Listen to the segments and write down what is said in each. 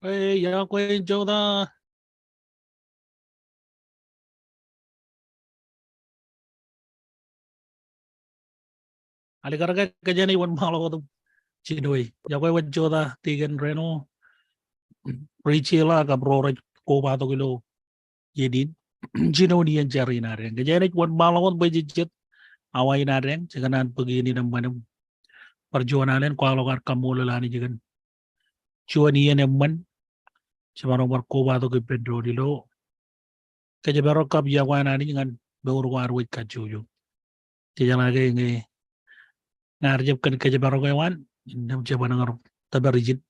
Ê, giờ quên chỗ ta. Ali karaga kajani wan malo ko chinui. Ya quên chỗ ta. Tigan reno. Richila ka bro ko ba to kilo. Yedin. Chino ni yan jari na rin. Kajani wan malo ko bajit away na rin. Saganan pagini ng manam. Perjuangan ko alogar kamulo lani jigan. Chuan iyan man. Chamaro bar ko ba to ki Pedro dilo. Kajabaro kap ya wan ani ngan. Beur war wit kajuyo. Tijala ke nge. Narjap kan kajabaro ko wan. Nam jaban ngar tabarijit.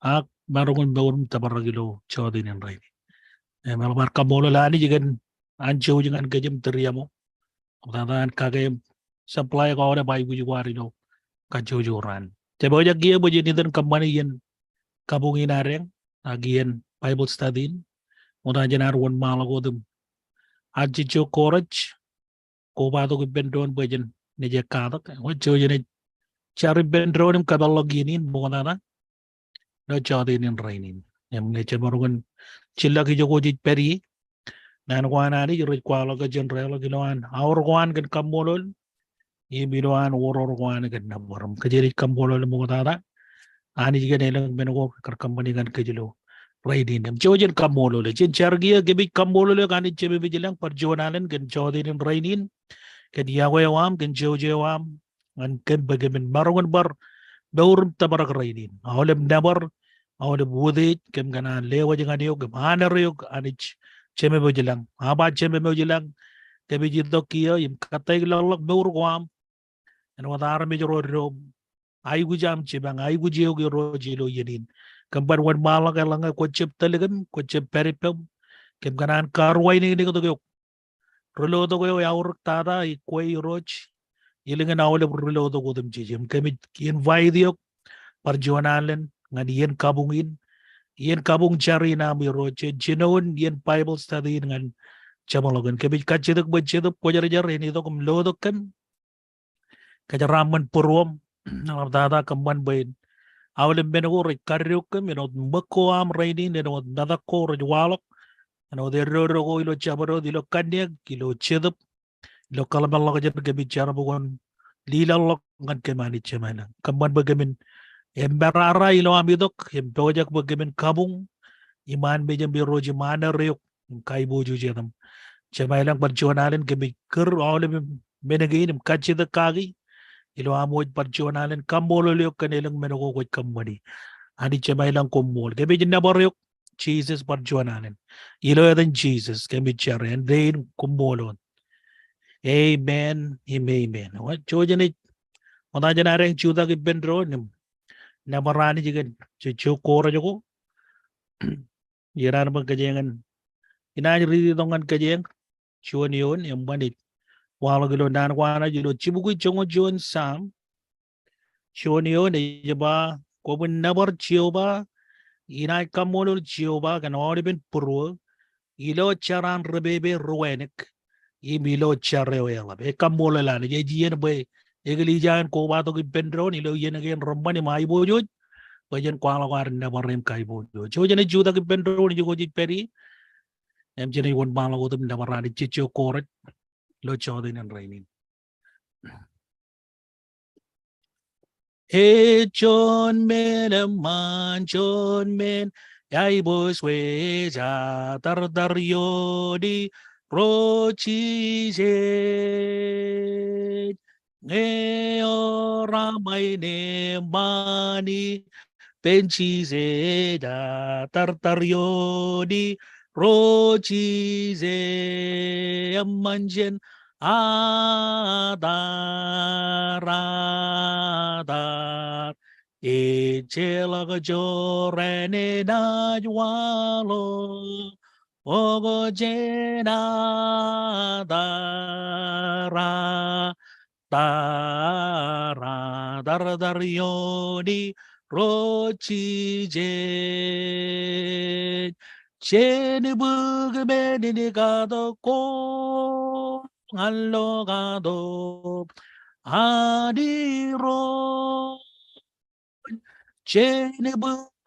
Ak baru kun bawun tabaragilo chodin en rai malabar kabolo lani jigan ancho jangan gajem teriamo utan kage supply ko ora bai buji warino kajo joran te boja gie boji nidan kamani yen kabungi nareng agian bible study utan janar won malago dum aji cho koraj ko ba to bendon bojen ne je kadak wo cho jene chari bendron kabalo ginin mo na no chodin en rainin em ne che barugan chilla ki jogo ji peri nan wan ani jero kwalo ga general giloan awr wan kan kamolol i biloan woror wan kan nabaram kajeri kamolol mo tada ani jiga nelang benogo kar company kan kajilo raidin dem jojen kamolol jen chargia gebi kamolol kan chebe bijilang par jonalen kan chodin rainin kan yawe wam kan joje wam an kan bagamen barongan bar daur tabarak raidin awlem nabar awlem wudit kem kana lewa jangan yo kem anar yo anich cheme bojilang aba cheme bojilang ke bijit do kiyo im katay lalak beur kwam en wadar mi joro rom ay gu jam chibang ay gu jiyo gi ro jilo yenin kamban wan malak lang ko chep telegam ko chep peripem kem kanan karway ni ko to relo to yo yaur tada i koy roch ilingan awle relo to ko dum chijem kemi invite yo par jonalen ngan yen kabungin yen kabung chari na mi roche jinon yen bible study ngan chamologan ke bi kachiduk bachiduk ko jar jar ini to kum lodok kan kajaraman purwam dada kamban bain awle benego re karyuk kam ino mako am raini ino dada ko re walok ino de ro ko ilo chabaro dilo kanya kilo chidup ilo kalabalo ka jar ke bi chara bugon lilalok ngan ke mani chemana kamban bagamin emberara ilo amidok embojak bagamin kabung iman bejam biroji mana reok kai boju jedam Chamailang perjuangan kami ker awal menegin kaci the kagi ilo amoy perjuangan kambolo liok kanilang menego ko kambani ani chamailang kumol kami jinna boryok Jesus perjuangan ilo yadan Jesus kami chare and then kumbolon amen amen what chojane mata janareng chuda ki bendro nim namarani jigan chuchu kora joko yeran bang kajengan ina ridi dongan kajeng chuan yon yang bandit wala gilo nan wana jilo chibuku chongo juan sam shonio ne jaba ko bin nabar chioba ina kamolo chioba kan ori bin purwo ilo charan rebebe ruwenik i milo charrewela be kamolo la ne jien be egli jan ko ba to pendron ilo yen gen rombani mai bojo bajen kwala war nabar rem kai bojo jojene juda ki pendron jogo ji peri em jene won bala go tum nabar ani chicho koret lo chodin en rainin Hey John men man John men yai bos we ja dar yo di ro chi je nghe ora mai ne mani ben chi je da dar yo di ro chi je man jen Adar Echelaga jorene najwalo Ogo jena dara Dara dar yoni rochi je Cheni bug benini gado ko allogado adiro chene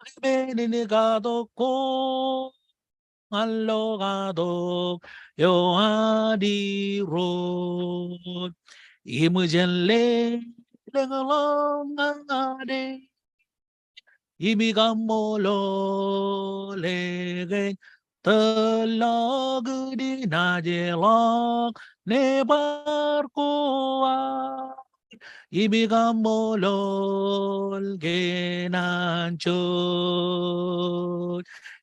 Bene gato ko allo gato yo adi ro imujelle lengalong ade imigamolo lege telog di najelok ne barkoa ibigamolol genanchot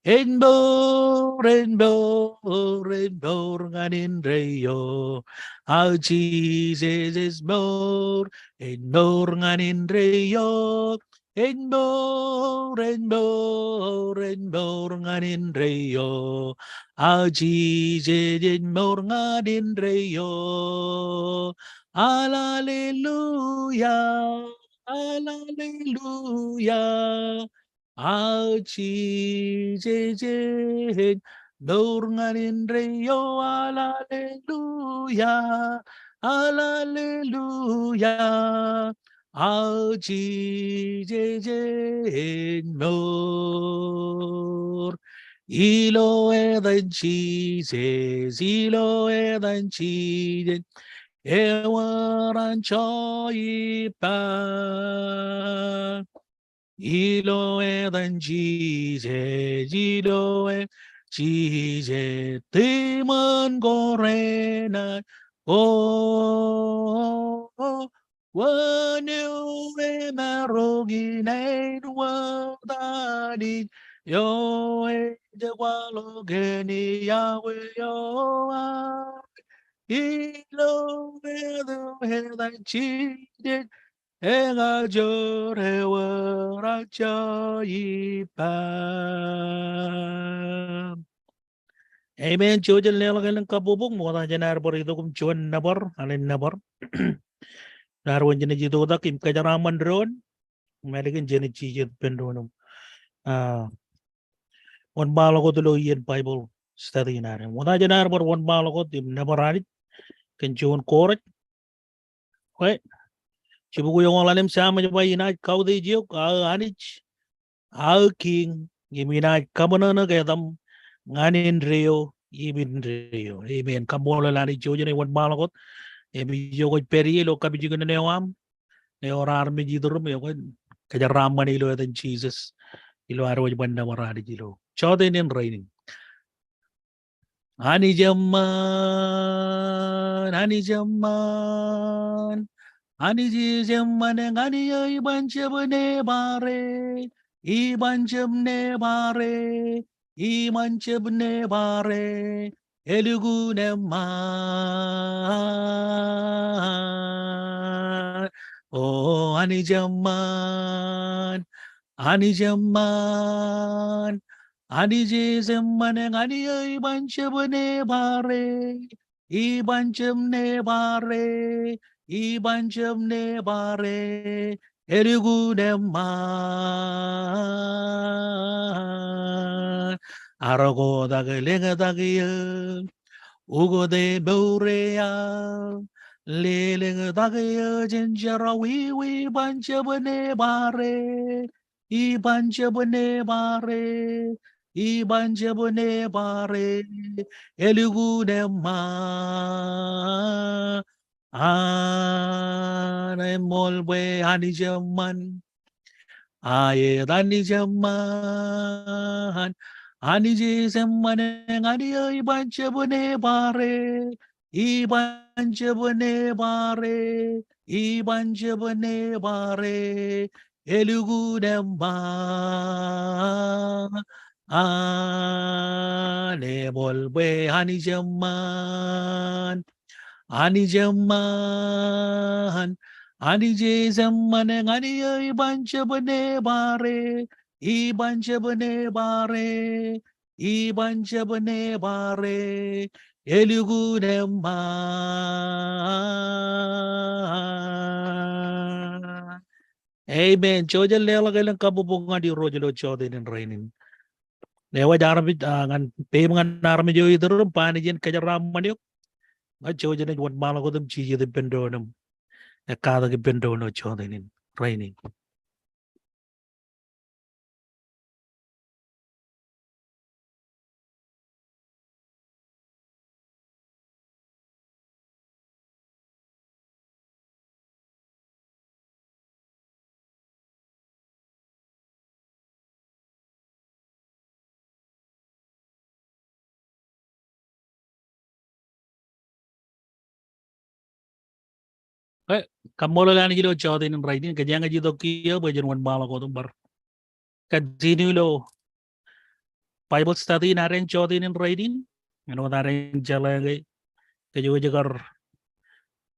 rainbow rainbow rainbow nganin rayo how Jesus is more rainbow nganin rayo rainbow rainbow rainbow nganin rayo how Jesus is more nganin rayo Hallelujah, hallelujah. Auchi jejen dornganin reyo hallelujah, hallelujah. Auchi jejen mor. Ilo edan Jesus, ilo edan Jesus. Ewaran choipa Iloe dan jije Jiloe jije Timan gorena Oh Wanyu emarogine Wadadi Yo e jawalo geni Yahweh yo Ilo hedan chide ega jore waracha ipa. Amen. Chojal nelagan kabubong mo na janar por ito kum chuan nabar alin nabar. Narwan jene jito da kim kajaraman drone. Melikan jene chijit pendonum. One balo ko tulo yen Bible study na rin. Muna janar por one balo ko tim nabaranit. Kan chuan korek. Okay. Chibuku yung lalim sama niya ba inay kaude jiyo anich king yiminay kamunana kayam nganin rio yimin rio amen kamola lani jojo ne wan malakot emi jogo perielo kabi jigo ne wam ne orar mi jidurum yo kaya ramman ilo atan Jesus ilo arwaj banda maradi jilo chode nin raining ani jamman Ani jemane ngani ibanchebne bare ibanchebne bare imanchebne bare elugune ma oh ani jamman ani jemane ngani ibanchebne bare ibanchebne bare ibancham ne bare erigunemma arago dagalenga dagaya ugo de borea lelenga dagaya jinjara wi bancham ne bare ibancham ne bare ibancham ne bare erigunemma Anemolwe anijaman aye anijaman anijisemane ngadiyo ibanchebune bare ibanchebune bare ibanchebune bare elugudemba anemolwe anijaman Anijaman, Anijezamane, Aniya, Ibanchabane bare, Ibanchabane bare, Ibanchabane bare, Elugunemma. Amen. Chojal lelagalang kabubungan di rojalo chodin and raining. Newa jarabit ngan payment narmi jo idrum panijin kajaram Chojan what Malagodam Chi the Pendonum, a Kada Pendono Chodanin, raining. Kamulo lang gilo chotin ng writing kanya nga jito kiyo ba jan wan bala ko tum bar continue lo Bible study na rin chotin ng writing ano na rin jala ngay kayo jagar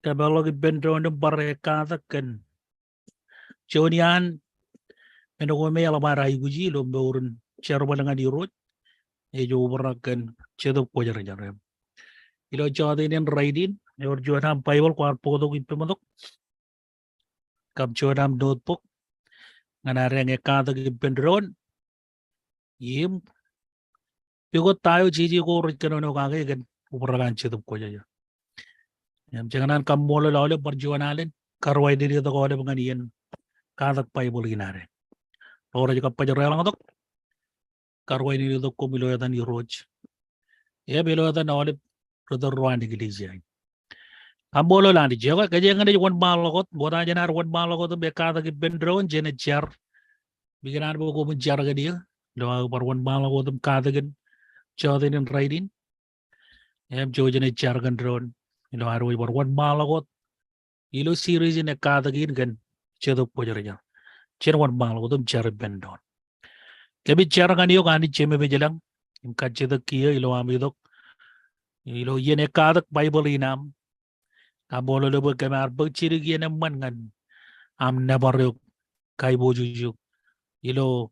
kabalo ki bendro ng bareka kan chonian ano ko may alamara iguji lo borun chero balangan di rot e jo barakan chedo ko jar jar ilo chotin ng writing yor jonam Bible kwar podo ki pemadok kam chonam notebook ngana rin ka ki bendron yim Pigot tayo jiji ko rin kano kage gan uparagan chitup ko jaya. Yam janganan kamulo lawle barjuan alin karway diri to ko le banganian kadak Bible ginare. Ora jika pajar lang to karway diri to ko miloyatan ni roj. E miloyatan awle brother Rwanda gilizya. Kamulo lang di jaga kaya ngane wan malakot bota janar wan malakot be kadak bendron jene jar. Biginan bo ko mun jar ga dia. Lo par wan malakot kadak chotin and writing. Em jojane jar gan drone. Ilo arway par wan malakot ilo series in a kadagin gan chedo pojarnya cherwan mal udum cher bendon kebi cher gan yo gani cheme bejelang im kacheda kiyo ilo amidok ilo yene kadak bible inam kabolo lebo kemar bachiri yene man gan am never yo kai bojuju ilo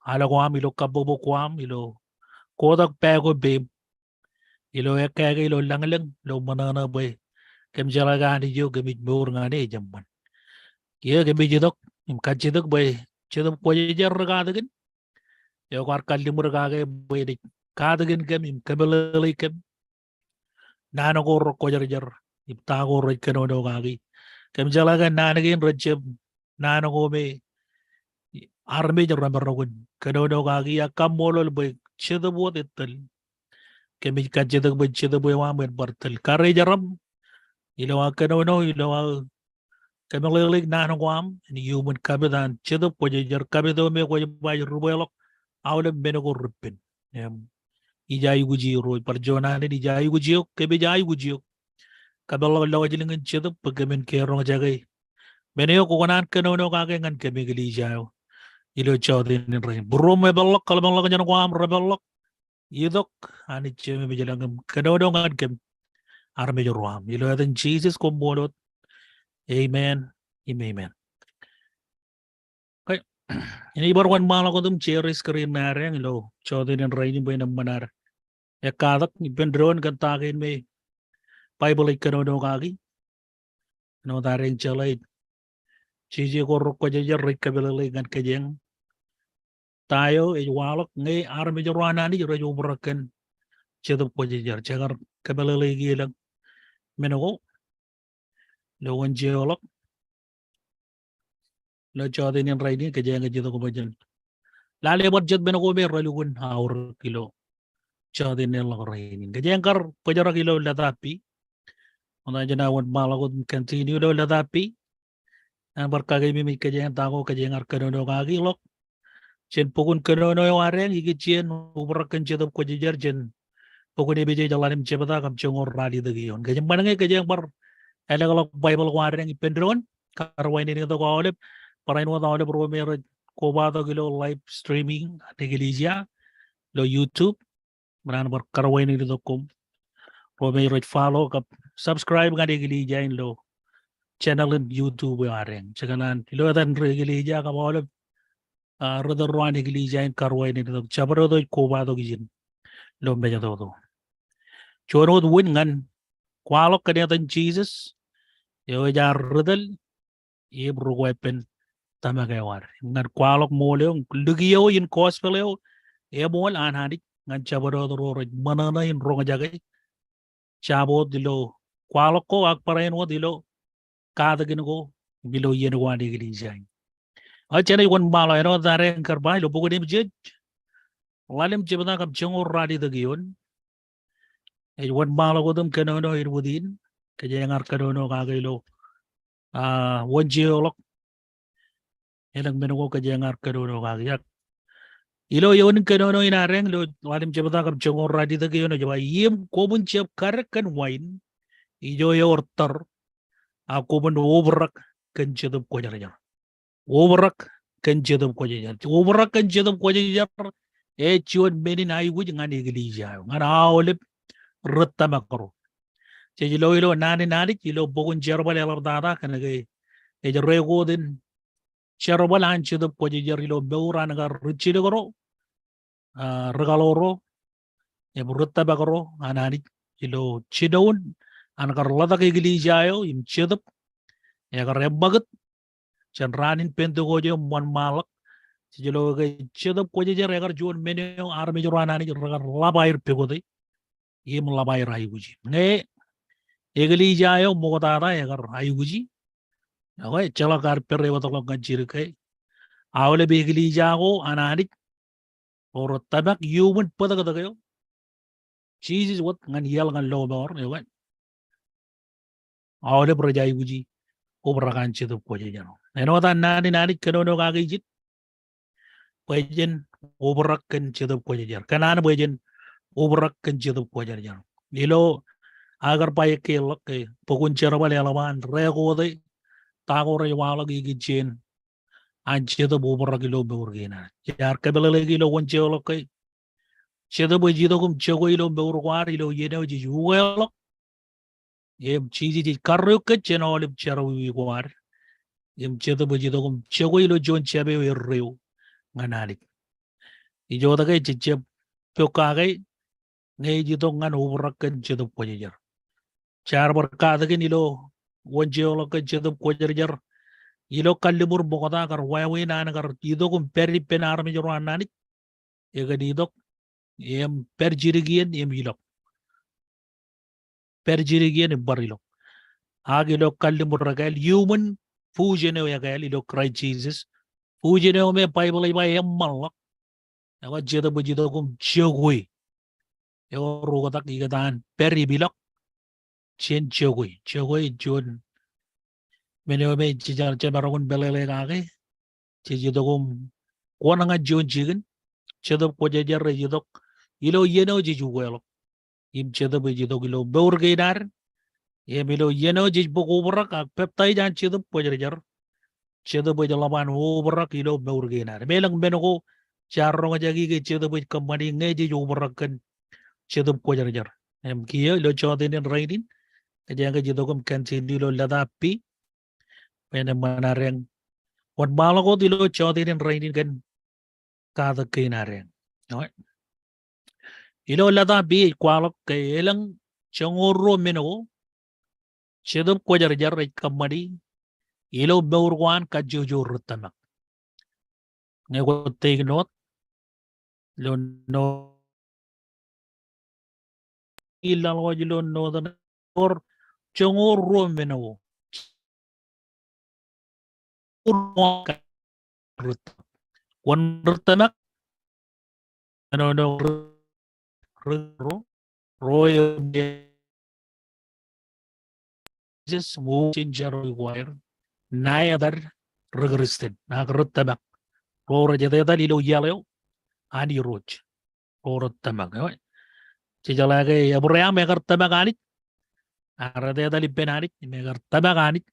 ala ko am ilo kabobo ko am ilo kodak pego be ilo ekega ilo langlang lo manana boy kem jala gani yo kemi bor ngane jamman kia kemi jidok im kachidok boy chedok pojer kadagin yo kwar kalimur kage boy dik kadagin kem im kabelali kem nano ko ro ko jar ip ta ko ro keno do kagi kem jala ga nanagin rajeb nano ko me arme jar rambarrogun keno do kagi ya kamolol boy chedo bot etel kemi kachidok boy chedo boy wa men bartel kare jaram ilawa keno no ilawa kemelilik nano kwam ni human kabidan chedo pojer kabido me ko bay rubelok awle beno ko rupin ijay guji ro parjona ni ijay guji ke be jay guji kabalo lo jilingan chedo pagmen ke ro jagay benyo ko kanan keno no kage ngan ke migli jayo ilo chodin ni rin buro me balok kalmang lo kanyan kwam rebelok idok ani cheme be jilang keno no ngan ke arme jorwam ilo adan Jesus ko bolot amen amen okay ini barwan malo ko dum cherry screen na rin ilo chodin ni rin boy na manar ya kadak ni bendron kan takin me Bible ikano no kagi no daring chalay chiji ko ro ko jajar rikabelay kan kajeng tayo e walok ngay arme jorwana ni jero jubarakan chedo ko jajar chagar kabelay gilang menogo lo wanjeolok lo chodin en raini kajeng jedo ko bajan lale budget menogo be ralugun haur kilo chodin en lo raini kajeng kar pajara kilo ladapi ona janawan malakot continue lo ladapi ang barkagay mimi kajeng tako kajeng arkano kagi lok chen pokun kano no wareng igi chen ubarakan chedo ko jajar chen pokun ibe jalanim chebata kam chongor rali dagiyon kajeng manange kajeng bar elagalok Bible wareng ipendron karwain ini to ko olip parain mo to olip ro mero ko ba to kilo live streaming atigilizia lo YouTube manan bar karwain ini to kum ro mero follow kap subscribe ga digilizia in lo channel in YouTube wareng chakanan lo tan digilizia ka olip rodor ro digilizia in karwain ini to chabro to ko ba to gijin lo meja to chono win ngan kwalok kanya Jesus yo jar rodal ye bro weapon tamagawar ngan kwalok moleo lugiyo in cospeleo e mol an hadik ngan chabaro ro manana in ro jagay chabo dilo kwalok ko ak parain wo dilo kadagin ko bilo yen wadi gili jay achane won malo ero dare karbay lo bugo dim jej walim jibna kam chongor radi dagiyon e won malo ko dum kanono irwudin kaya ngar kanono kagaylo wonjiolok elang menuko kaya ngar kanono kagyak ilo yon kanono inareng lo walim jibna kam chongor radi dagiyon jaba yim ko bun chep karkan wine ijo yortar Aku ben overrak kan chedum ko jar. Overrak kan chedum ko jar. Overrak kan chedum ko jar. E chion menin ay wuj ngani gili jayo. Ngana awlip rutta makro. Jadi lo ilo nani nani ilo bogun jerbal elar dada kana gay. E jarrego din jerbal an chedum ko jar ilo beuran gar richide goro. Regaloro e rutta bakro anani ilo chidon an gar lada gili jayo im chedum e gar rebagat chan ranin pento gojo mon malak si jelo ga chedap ko je regar jon meneo arme jorana ni regar labair pegode yem labair ayuji ne egli jayo mogada egar ayuji awa chala kar perre watalo gajir kai awle begli jago anani or tabak human pada kata kayo cheese is what ngan yel ngan lo bor ne wa awle projai uji obrakan chedap ko je jano eno ta nani nani keno no ga gijit Wajen overrak kan chedap ko jar kanan wajen overrak kan chedap ko jar jar lilo agar paye ke lok ke pokun cherba le lawan rego de tago re wala gi gichen an chedap overrak lo beur gena jar ke bele gi lo won chelo ke chedap ji do kum chego lo beur war lo yeno ji juelo em chiji ji karru ke cheno le chero wi war em chedap ji do kum chego lo jon chebe reu nganali ijo da ke chep pyoka ke ngay jito ngan overrak kan chedap ko jar char barkada ke nilo wonjelo kan chedap ko jar ilo kalibur bokota kar wayawe na kar ido kum peri penar me joro anani e ga dido em per jirigien em ilo per jirigien e barilo ag ilo kalibur ragal human fusion e gal ilo Christ Jesus fusion e me bible ba em mal awa chedap jito kum chegoi e ro ga tak igadan peri bilok chen chegoi jon meneo me chijar chemaragun belele gage chijidogum kona nga jon chigen chedop ko jajar jidok ilo yeno jijuelo im chedop jidok ilo beurgeinar em ilo yeno jij bogobrak ak peptai jan chedop ko jajar chedop jalaban obrak ilo beurgeinar melang benoko charro nga jagi ke chedop kamani nge jijubrak kan chedop ko jajar em kiyo ilo chodinen raidin kajanga jidokum kansin ilo ladapi pene manareng wat balako ilo chodinen raidin kan kada kinareng ilo lada bi kwalok ke elang changoro meno chedop ko jar jar kamadi ilo beurwan ka jojo rutamak ne ko take note lo no ila lo jilo no da or changoro meno rut wan rutamak no ro royo just move change require nay other regrested na rutamak ro jade da lilo yalo ani roch ro rutamak ci jalage Abraham megar tabaganit arade dali penanit megar tabaganit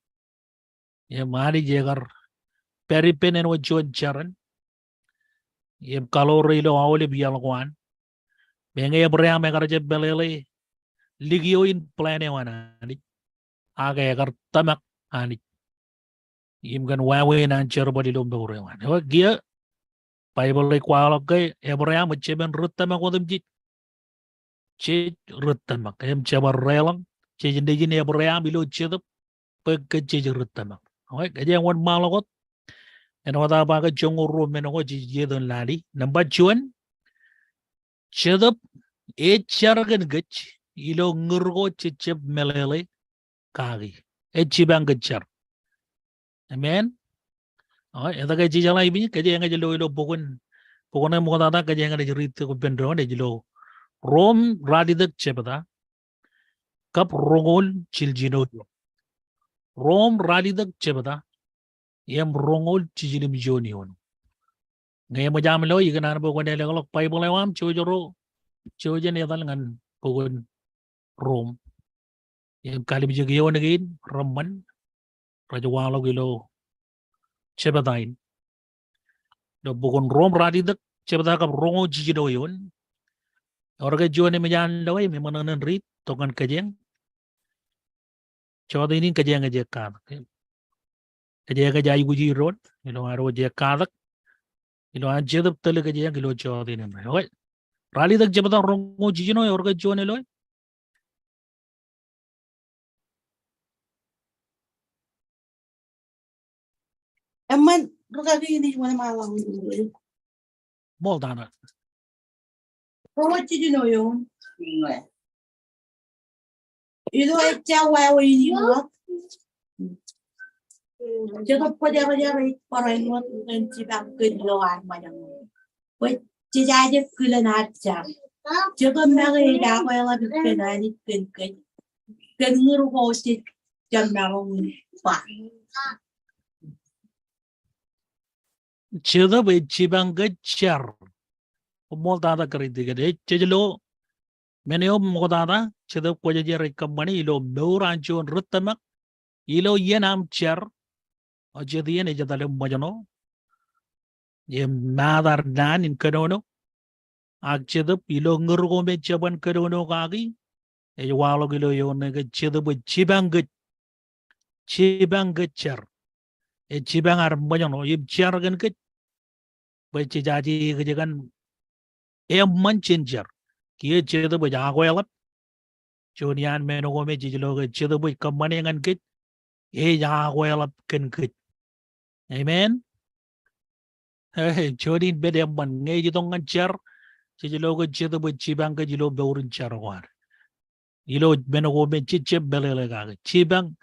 ye mani jegar peri penen wo jon charan ye kalori lo awle bial kwan benge Abraham megar je belele ligio in plane wana ni aga egar tamak ani im gan wawe nan cherbali lo mbore wan wa gia bible kwalo ke Abraham cheben rutamak wadam jit che rutamak em chabar relang che jinde jine Abraham ilo chedap pagkache rutamak okay kaya wan malakot en wata ba ka jongo ro men ko ji jedon lali number 1 chedap e chargan gach ilo ngurgo chichep melele kagi e chibang gachar amen ay eta ka ji jala ibi ka je nga jelo ilo pokon mo ta ka je nga rit ko pendro de jelo rom radidak chepda kap rongol chiljino rom radidak chepda yem rongol chijilim joni on ngay mo jam lo yigan bo ko de lo pai bo lewam chojoro chojen ya dal ngan pokon rom yem kalim je yon gin roman Rajawalo kilo Chebatain. The Bukon Rom Radi the Chebata Rongo Jido yun. Orga Johnny Mayan Loy, Mimonan Reed, Tokan Kajang. Chodini Kajang Jakan. Kajaga Jayuji Road, I wrote Jakadak. I'm Jedup Telekajang Kilo Chodin. Rally the Jabata Rongo Jino, Orga Johnny Loy. Eman rugagi hindi mo na mawang yun. Moldana. For what did you know yun? You know, I tell why we you what? Just put every foreign one and see back good low at my young. But did I just feel an art job? Just a melody that well I've been I need good. Good little horse it jump down. Chida by Chibanga Cher. Moldana Karitigade, Chelo, many of Modana, Chida Quajer Company, Ilo, Burancho and Rutamak, Ilo Yenam Cher, or Jedian Ejadale Mojano, Ye Mother Dan in Kadono, Akchida, Ilo Ngurgome Chaban Kadono Gagi, a Walo Gilo Yonega Chida with Chibanga Cher, a Chibangar Mojano, if Chergan Kit, by Chijaji Gajan. Manchinger, Kia Cheda by Jaguelap, Jonian Menogome Jiloga Cheda by Commoning and Kit, A Jaguelap can kit. Amen. Hey, Jodin Bedemban, Najidong and Cher, Chiloga Cheda by Chibanga Jilo Borin Charwar. Yilo Menogome Chichip Belegaga, Chibang,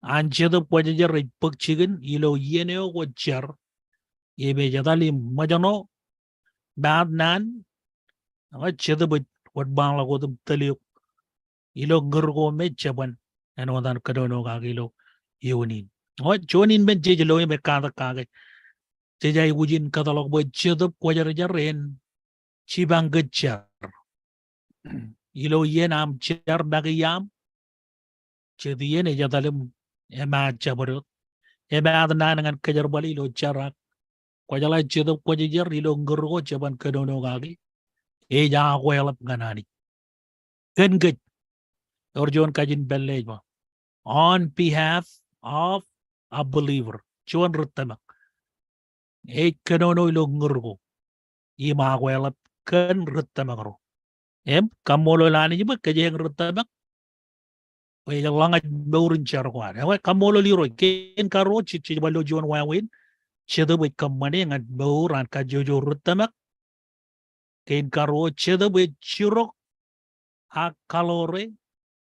and Cheda Pojager Pug Chicken, Yilo Yeneo with Cher, Yebe Jadali Majano, Bad Nan. Cheda by what Bangla go to tell you. Ilo Gurgo Mechaban, and one than Kadono Gagilo, Yunin. What Jonin Ben Jilo Mekada Kage, Jay Wujin catalog with Chidup Quajarin, Chibang good chair. Ilo Yenam chair Bagayam, Chedian Jatalim, Emma Chabarut, Emma the Nan and Kajarbali, Lo Charak, Quajala Chidup Quajar, Ilo Gurgo Chaban Kadono Gagi, Eja well up Ganani. Good good. Or John Kajin Belleva. On behalf of a believer, Chuan Rutamak, a canono longurgo, Yimawella can Rutamagro. Camolo Lani, but Kajang Rutamak, way along at Borin Charwan. How Camolo Liro, Ken Carochi, Chibalo John Wawin, Cheddar with Commanding at Bor and Kajojo Rutamak, Ken Caro, Cheddar with Chiro, a calore,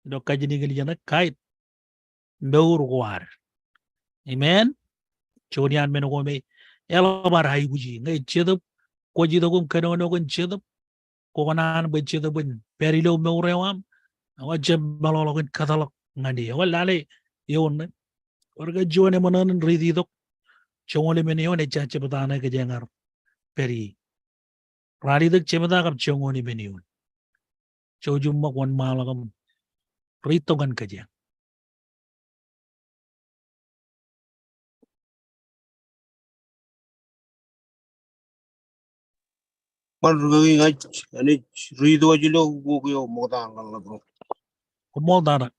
no Kajinigan kite. No war. Amen. Chonian Menogome, Elomar Haibuji, Nay Chiddup, Quajidogum Canonogan Chiddup, Konan by Chiddup, Perilo Morewam, or Jeb Malologan Catalog, Nandi, or Lale, Yon, or Jonemonan and Ridido, Chonly Menione Chachabana Gajangar, Peri. Radi the Chemada of Chongoni Menion. Chojuma one malagam, Ritogan Kaja. Maruging and it read what you know, Gugio Modan. Moldana,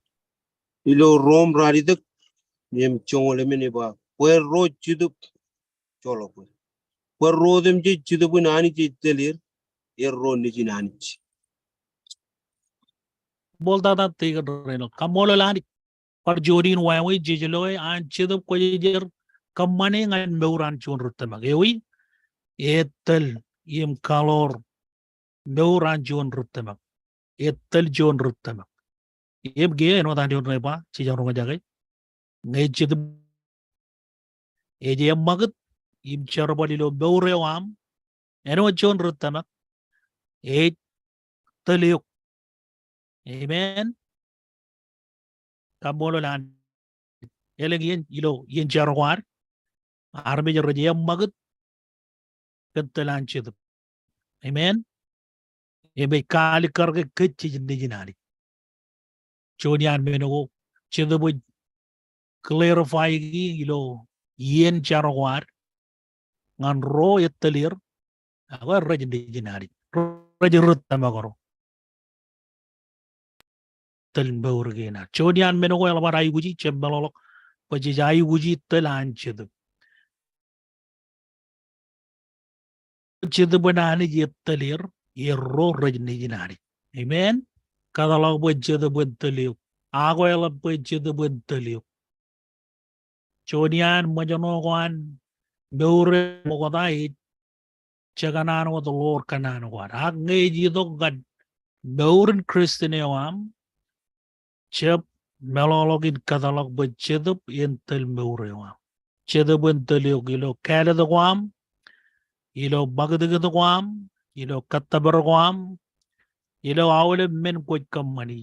Ilo Rome Radic, Yem Chong Leminiba, where road Chidup Cholopo. Where road them Chidupin Anich Telir, Air Road Nijinanich. Moldana take a reno, Camolo Lani, or Jodin Wawi, Jijiloy, and Chiddup Quajer, Commoning and Moran Chun Rutamak. Etel Yim Kalor, Moran John Rutamak. Etel John Rutamak. Yem Gay and what I don't know, Chijan Nature the AJ Magat, Yim Charabadilo Boream, and what John Rutamak. Eight Teluk. Amen. Kamololan Elegian, Yin Jarwar, Army Radium Magat, Katalan Chid. Amen. Ebe Kali Karga Kitchen Diginari. Chonian Meno, Chidabu clarify gi ilo yen charwar ngan ro yettelir ago rajin jinari rajin rutta magoro tel bawrgena chodian menogo yala barai guji chebbalolok pajijai guji telanchid chid banani yettelir yerro rajin jinari amen kadalog bajjed benteliu ago yala bajjed benteliu chodian majanogan bawre mogodai chaganan wa the lord kanan wa ag ngeji dogad bawren kristeniawam chep melologin kadalog bajjedup yentel mewrewa chedup entelio ilo kale the guam ilo bagdig the guam ilo katabar guam ilo awle men kwaj kamani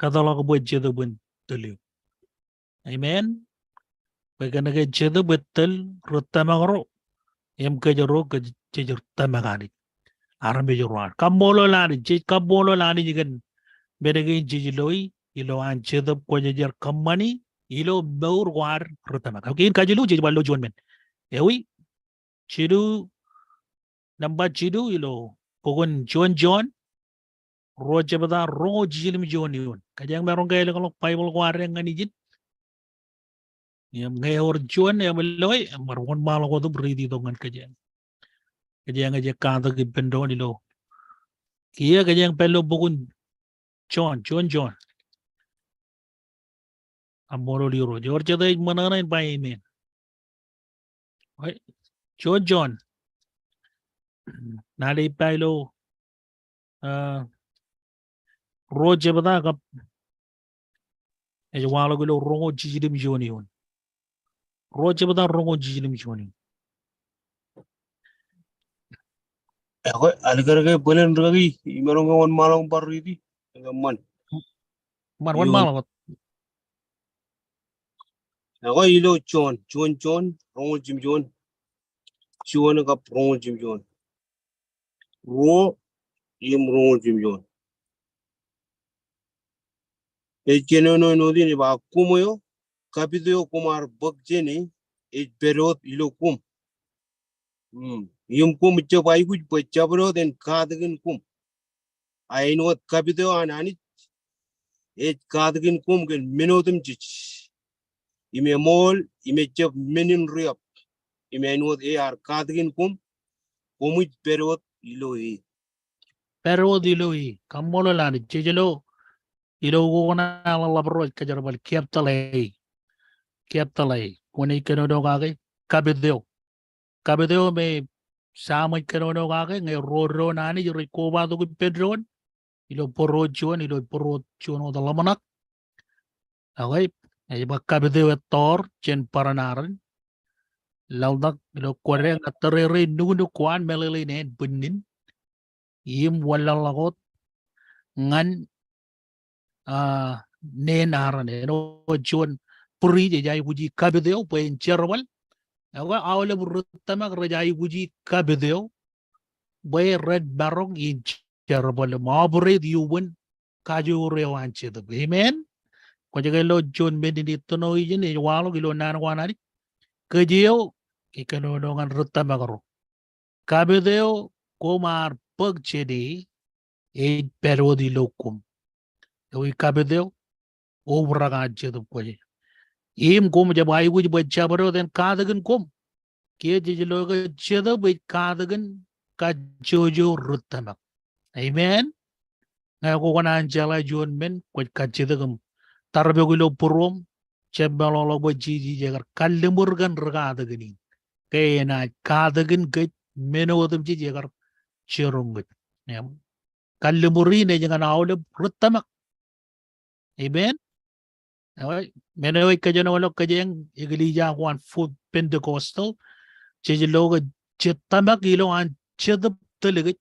kadalog bajjedup entelio amen paganaga chedup etel rutamagro em kajaro kajir tamagani arambe jorwan kamolo lani je kamolo lani jigan bedege jijiloi ilo an chedup kwajajar kamani ilo baur war rutamak okay kajilu je ballo jonmen ewi chidu namba chidu ilo pogon John roje bada roje jilim John yun kajang meron kay lo bible war ngani jit yam ngay or John yam loy marwon malo ko dum ridi dongan kajang aja kanta ki pendon ilo kiya kajang pelo pogon John amoro liro George day manana in bay men John nali palo roje bada kap e walo gulo rongo jijilim joni yon roje bada rongo jijilim joni Ako algarage bolen ragi imarong wan malong paridi man man wan yon malo ako ilo John rongo Jim John ka rongo Jim John ro yim rongo Jim John e kenono no dini ba kumoyo kapito kumar bakjeni e perot ilo kum yum kum chapai kuj pachabro den kadagin kum ainot kapito anani e kadagin kum gen minotum chich ime mol ime chap menin riap ime ainot e ar kadagin kum komuj perot ilo e pero diloi kamolo lani jejelo ilo gona la labro kajarbal kiaptalai kuni kenono gage kabedeo me samay kenono gage ngay roro nani yuri koba to pedron ilo porro chuan o dalamanak okay ay bakabedeo tor chen paranaran laudak ilo kware ngatere nunu kwan melele ne bunin yim walalagot ngan nenaran no chuan puri jay wuji kabedeo pen cherwal awa awle burutamak rajay wuji kabedeo bay red barong in cherwal mabre diuwen kajo rewan cheda amen ko jagay lo John medini tono yini walo gilo nan wanani kajeo ikano ngan rutamagro kabedeo komar pagchedi e perodi lokum ewi kabedeo obraga chedu koje im kom jabay wuji bachabro den kadagan kom ke jiloga chedu be kadagan ka jojo rutamak amen ngay ko kanan jala John men ko kachedagam tarbe gulo purom chebbalolo bo jiji jagar kallemurgan rgadagani kayena kadagan ke menodum jiji jagar cherungut yam kallemurine jangan awle rutamak amen awai menoy kajano walo kajeng iglija kwan food pentecostal jiji loga chetamak ilo an chedap telegit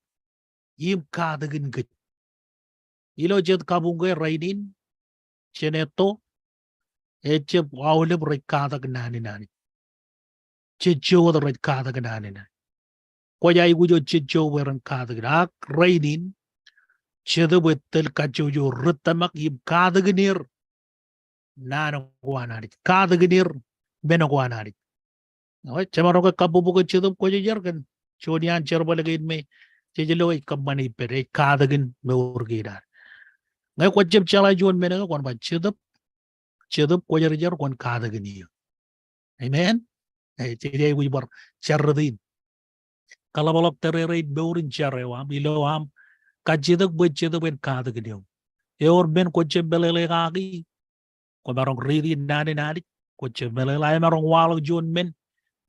yim kadagan ke ilo jet kabungge rainin cheneto eche awle rekada nani checho the rekada nani ko jay gujo checho weran kada ak rainin chedo betel kacho jo rutamak yim kada gnir nano kuanari kada ginir beno kuanari oy chamaro ka kabubu ka chidum ko jar kan chodian cherbal gin me chejelo ikabani pere kada gin meur gidar ngai ko jeb chala jon mena kon ba chidup ko jar kon kada gini amen ay chejay wi bar charradin kalabalok terere beurin charewam ilowam kajidak bejeda ben kada gini eor ben ko jebelele gagi ko barong riri nani nani ko jebelele ay marong walo jon men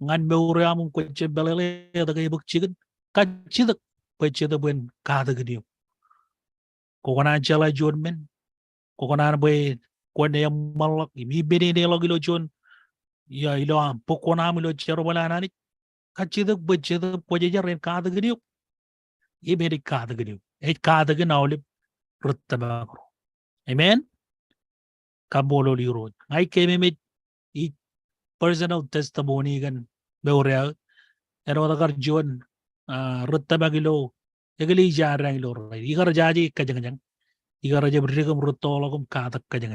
ngan meure amum ko jebelele da kay buk chigen kajidak bejeda ben kada gini ko kona chala jon men ko kona be ko ne malak mi bene ne logilo jon ya ilo am pokona milo chero bala nani kajidak bejeda ko jaren kada gini e beri kada gini e kada gini awle ruttaba amen kabolo liro ay keme me i personal testimony gan beore ero dagar jon ruttaba gilo egali jarang lo igar jaji kajang igar jab rigam ruttologum kadak kajang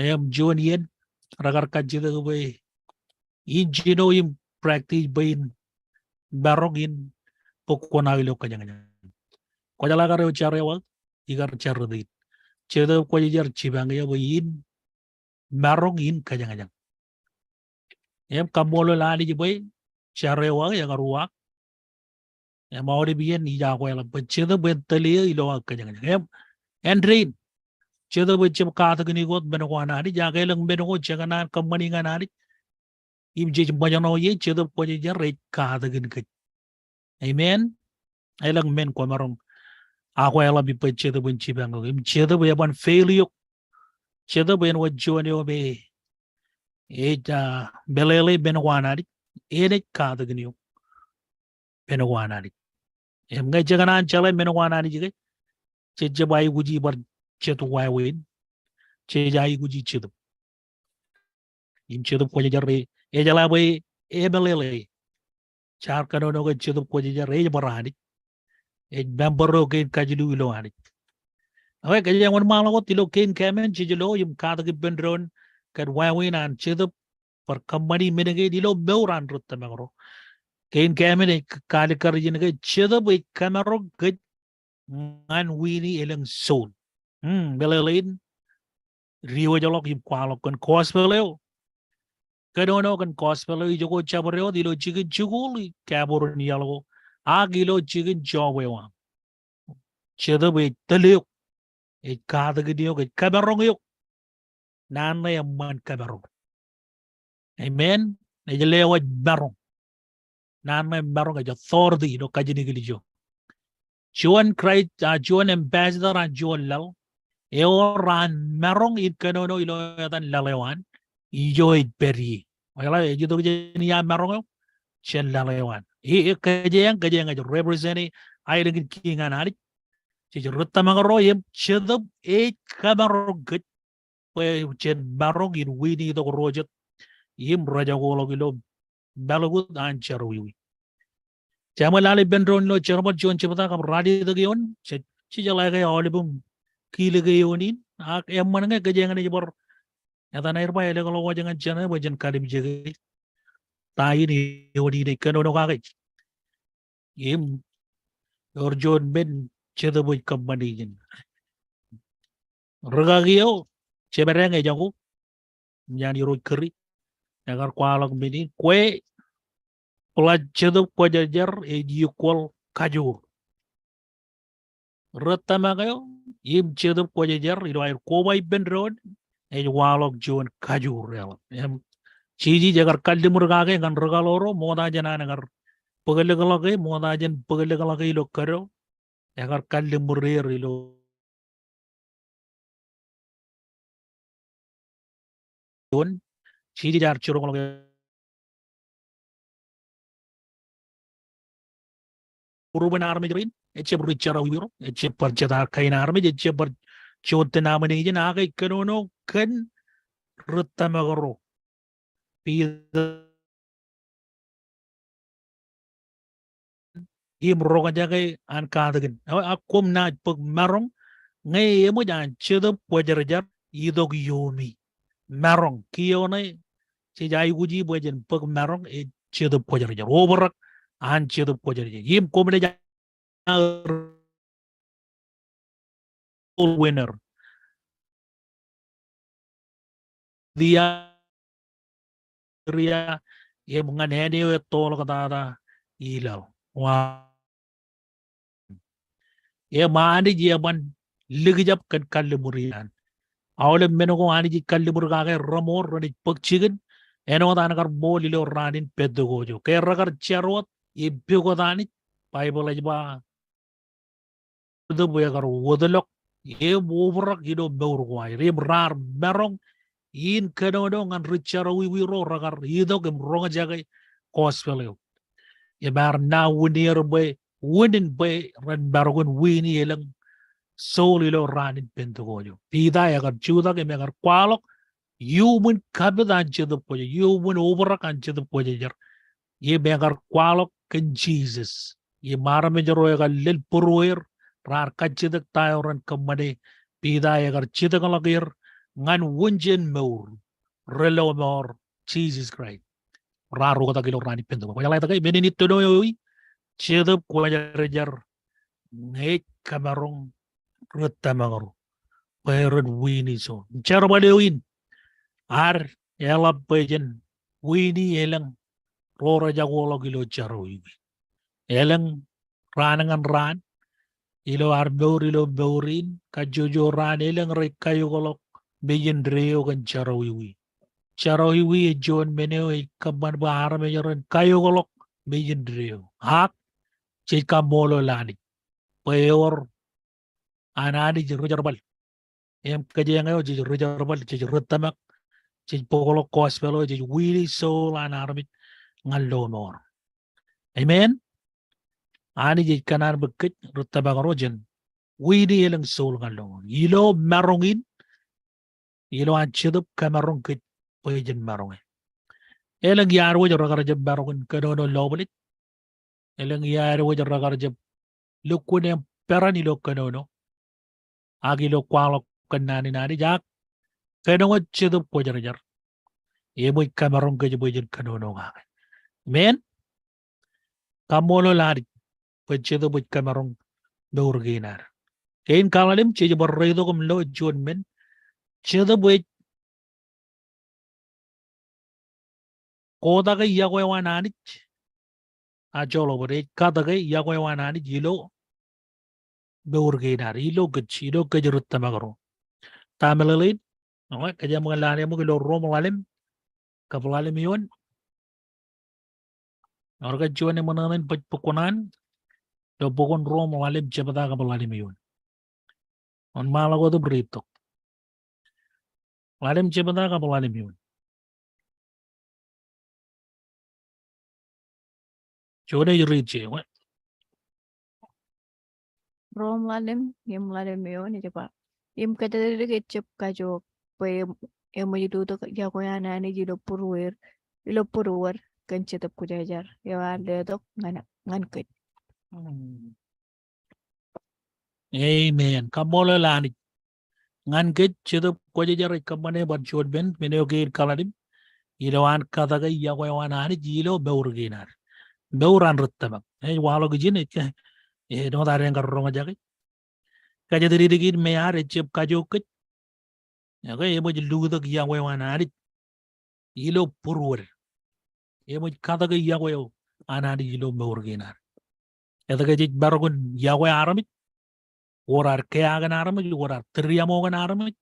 ayam jon yen ragar kajida be in jino im practice bain barogin pokona gilo kajang ko jala gar charewa igar chardi chedo ko jar chibang ya in barogin kajang em kamolo lali jiboy charewa ya garuwa em awde bien ni ja ko la chedo ben tali ilo kajang em endrin chedo be chim ka ta ni got ben ko anani ja ke lang ben ko chagana company nganani im je bajano ye chedo ko je re ka ta gin ke amen ay lang men ko marong ako ela bi pe chedo ben chibang im chedo be ban failure chedo ben wo joni be e ja belele ben ko anani ene ka ta gin yo ben ko anani em ngai jagana chala ben ko anani je che bay guji bar chetu way win che jay guji chedo im chedo ko je re e jala bay e belele char kano no chedo ko je re barani e bambaro ke kajlu ilo ani awe ke yang won malo tilo ken kemen chijlo yum kada ke bendron kad way win an chedo par company menege dilo beuran rutta magro ken kemen kali karjin ke chedo bay kamero ke ngan wini eleng soul belelin riwo jolok yum kwalo kon kospeleo kedono kan kospeleo jogo chabreo dilo chigin chuguli kabor ni yalo agilo chigin jowewa chedo bay teleo e kada gidio ke kabarong yok nan na man kabarong amen ne jelewa barong nan na barong ja thordi do kajini gilijo chuan christ chuan ambassador an chuan lal e oran marong it kanono ilo tan lalewan ijo it peri wala e judo jeni ya marong chen lalewan e kajeng jo represent ai dengan kingan ari ci rutta magaro yem chedab e kabarong git we chen barong in wini do rojet yim raja golo gilo balagut an charwi chamalale bendron lo charmat jon chibata kam radi de yon ci jala ga olibum kile ga yonin ak em man nga gajeng ni bor eta nair ba ele golo wajangan chana wajan kadim jege tai ni yodi de kano no ga yim or jon ben chedabu company jin ragagio cheberenge jago nyani ro kri agar kwalok bini kwe pelajaran pajajar equal kajur retama im chedo pajajar ilo air kowai ben road walok jon kajur em chiji jagar kaldimur gage kan regaloro moda jana nagar pagalegalage moda jan pagalegalage ilo karo agar kaldimur ilo jon chiji jar churong Urban army green, eche brichara wiro, eche parchata kain army, eche par chote namani jen aga kanono kan rutamagoro. Pida im roga jaga an kadagin. Akum na pag marong ngay mo jan chedo pojarjar idog yomi merong kione ci jay guji bojen peg merong e chedo pojar jar overak an chedo pojar jar yim komne ja winner dia ria ye mungan hede we tol kata ilal wa ye maandi je ban ligijap kan kallimurian awle menogo ani ji kallimur ga ramor roni pekchigin eno dan kar bolilo ranin peddogojo ke ragar charot ibbigo dani bible ajba do boyagar wodolok ye wobrak gido bewrgo ay rib rar berong in kenodo ngan richaro wi ro ragar yido gem ronga jagay gospel ye bar na wunir be wunin be ran bargon wini yelang solilo ranin peddogojo pida yagar juda ke megar kwalok human kabidan chedo poje human overak an chedo poje jar ye megar kwalok kan Jesus ye mara me jaro yagar lel purwer rar kachidak tayoran kamade pida yagar chedo kalagir ngan wunjen meur relo mor Jesus Christ rar ro kilo rani pendo ko yala tagay menini todo yoy chedo ko jar ngai kamarong rutamangaro pero wini so charo badewin ar ela pejen wini elang rora jagolo gilo charo ibi elang ranangan ran ilo ar ilo beurin kajojo ran elang re kayo golok bejen dreo kan charo iwi e jon meneo e kaban bahara mejoran kayo golok bejen dreo hak chika molo lani peor anani jirujarbal em kajengayo jirujarbal jirutamak ci pokolo gospel ci wili soul an armit ngallo mor amen ani ji kanan bekit rutabang rojen wili elang soul ngallo ilo marongin ilo an chidup kamarong kit pojen marong elang yar wo jara garje marongin kanono loblit elang yar wo jara garje lukune perani lo kanono agi lo kwalo kanani nani jak kanono chidup pojen jar yemoy kamarong ke pojen kanono ga men kamolo lari pechedo buj kamarong beurginar kein kalalim cheje borredo kom lo jon men chedo buj koda ga yago wanani a jolo bore kada ga yago wanani jilo beurginar ilo gachilo kajrut tamagaro tamelalin no kaja mangalani mo lo romalalim kablalim yon orga jone mananan pajpukunan do bokon romalalim jabada kablalim yon on malago do brito lalim jabada kablalim yon jone yuriche Rom lalem yem lalem yon ni japa yem kata ke chep kajo pe yem jidu to ya ko ya na ni jido purwer kan chetap ku jajar ya ande dok ngan kit amen kamolo lani ngan ke chedo ko jajar kamane ban chod ben meneo ke kaladim ilawan kada ga yago wanani jilo beurginar beuran ruttama e walo gijine e no daren garronga jage kaja diri digin me are chep kajo kit ya ga emo jilu do yago wanani ilo purwer emo kada ga yago anani jilo beurginar eta ga jij bargun yago aramit orar ke agan aramit orar triamo gan aramit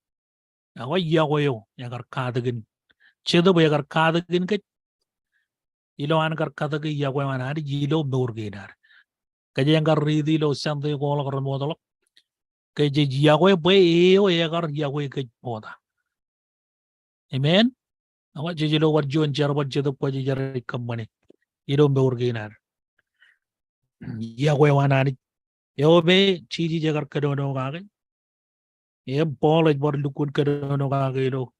ya yago yo yagar kadagin chedo bo yagar kadagin kit ilo an gar kadagi yago wanani jilo beurginar kaje yangar ridi lo sante ko lo modolo kaje yago be eo yagar yago ke poda amen awa jilo war jon jarba jedo ko jare kamane ilo beurginar yago wanani yo be chiji jagar kadono gage e bol bor lukun kadono gage lo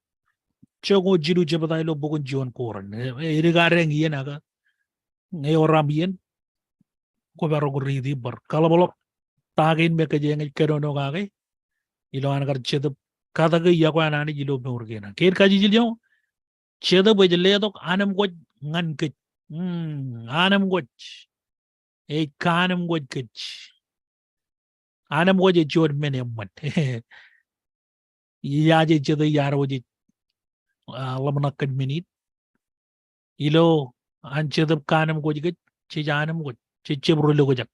chogo jidu jabada lo bugun jon koran e rigaren yena ga ne oram yen ko baro ko ridi bar kala bolok tagin be kaje ngi kadono gage ilo an gar chedo kata ke ya kwa nani jilo me urgena ker ka jil jo cheda be jele to anam go ngan ke anam go e kanam go ke anam go je chod men yammat ya je cheda yar wo je lamna kad minit ilo an cheda kanam go je che janam go che chebro lo go jak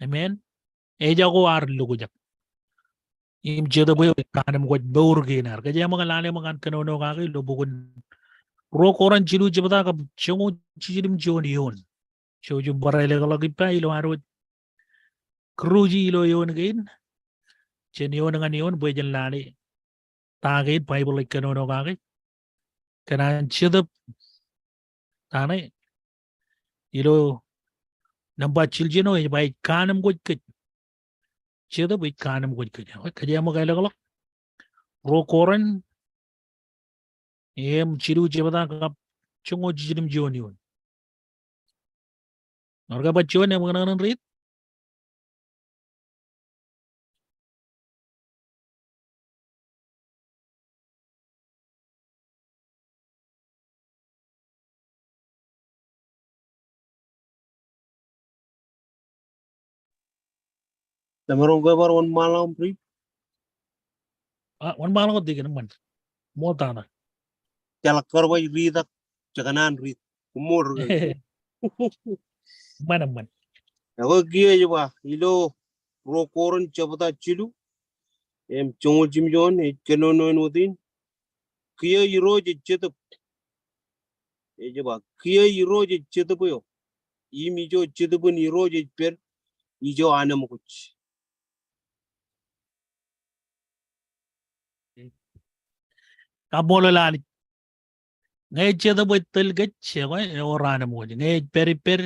amen e ja go ar lo go jak im cheda be kanam go be urgena ka je ma lale ma kan kano no ka ke lo bugun ro koran chilu jibda ka chungu chilim joni yon choju barele kala ki pa ilo aro kruji ilo yon gain chen yon ngan yon boy jan lali ta gain bible kano no ka ke kana chidap tane ilo namba chiljino e bai kanam goj ke chidap bai kanam goj ke ka je ma kala kala ro koran em chilu jibda ka chungu chilim joni yon orga bachon em ngana rit Tamarong go bar one malam pri. wan mal ko digan man mo tana Chala karwai rida chakanan rid. Umur. man Ako giye jwa ilo ro koran chabata chilu. Em chongo jimjon e keno no nutin. Kiye iro je chetup. E jwa kiye iro je chetup yo. Imi jo chetupun iro je per. Ijo anam kuch. ka bolo lali ngay cheda boy tel gach che ko orana mo ngay peri per